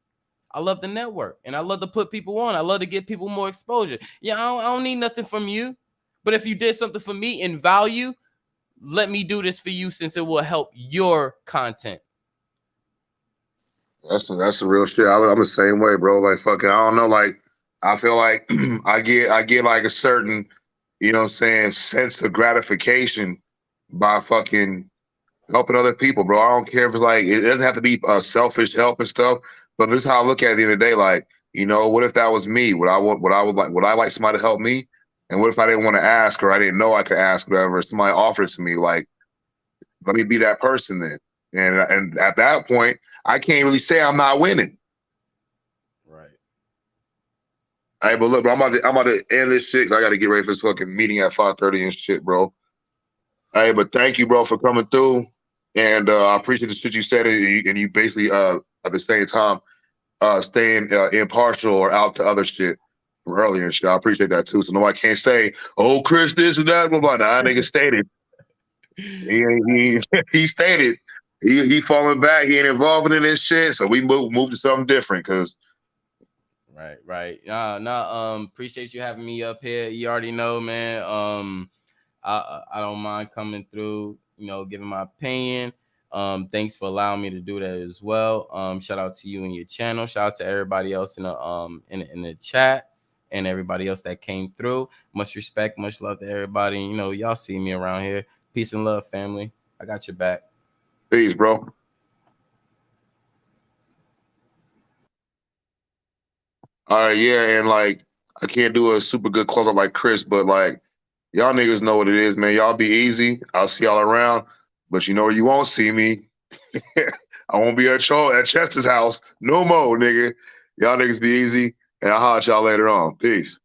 I love the network, and I love to put people on. I love to get people more exposure. Yeah, I don't need nothing from you, but if you did something for me in value, let me do this for you since it will help your content. That's the real shit. I'm the same way, bro. Like fucking, I don't know. Like I feel like I get like a certain, you know what I'm saying, sense of gratification by fucking helping other people, bro. I don't care if it's like, it doesn't have to be selfish help and stuff, but this is how I look at it at the end of the day. Like, you know, what if that was me? Would I like somebody to help me? And what if I didn't want to ask, or I didn't know I could ask, whatever, somebody offered it to me, like, let me be that person then. And at that point, I can't really say I'm not winning. Right. Hey, but look, bro, I'm about to end this shit because I got to get ready for this fucking meeting at 5:30 and shit, bro. Hey, but thank you, bro, for coming through. And I appreciate the shit you said, and you basically, at the same time, staying impartial or out to other shit from earlier and shit. I appreciate that too. So nobody can't say, "Oh, Chris, this and that." Blah blah. Nah, nigga stated. He stated he falling back. He ain't involved in this shit. So we move to something different. Cause right. Appreciate you having me up here. You already know, man. I don't mind coming through. You know, giving my opinion. Thanks for allowing me to do that as well. Shout out to you and your channel. Shout out to everybody else in the chat and everybody else that came through. Much respect, much love to everybody. You know, y'all see me around here. Peace and love, family. I got your back. Peace, bro. All right, yeah, and like I can't do a super good closeout like Chris, but like y'all niggas know what it is, man. Y'all be easy. I'll see y'all around. But you know where you won't see me. I won't be at Chester's house no more, nigga. Y'all niggas be easy, and I'll holler at y'all later on. Peace.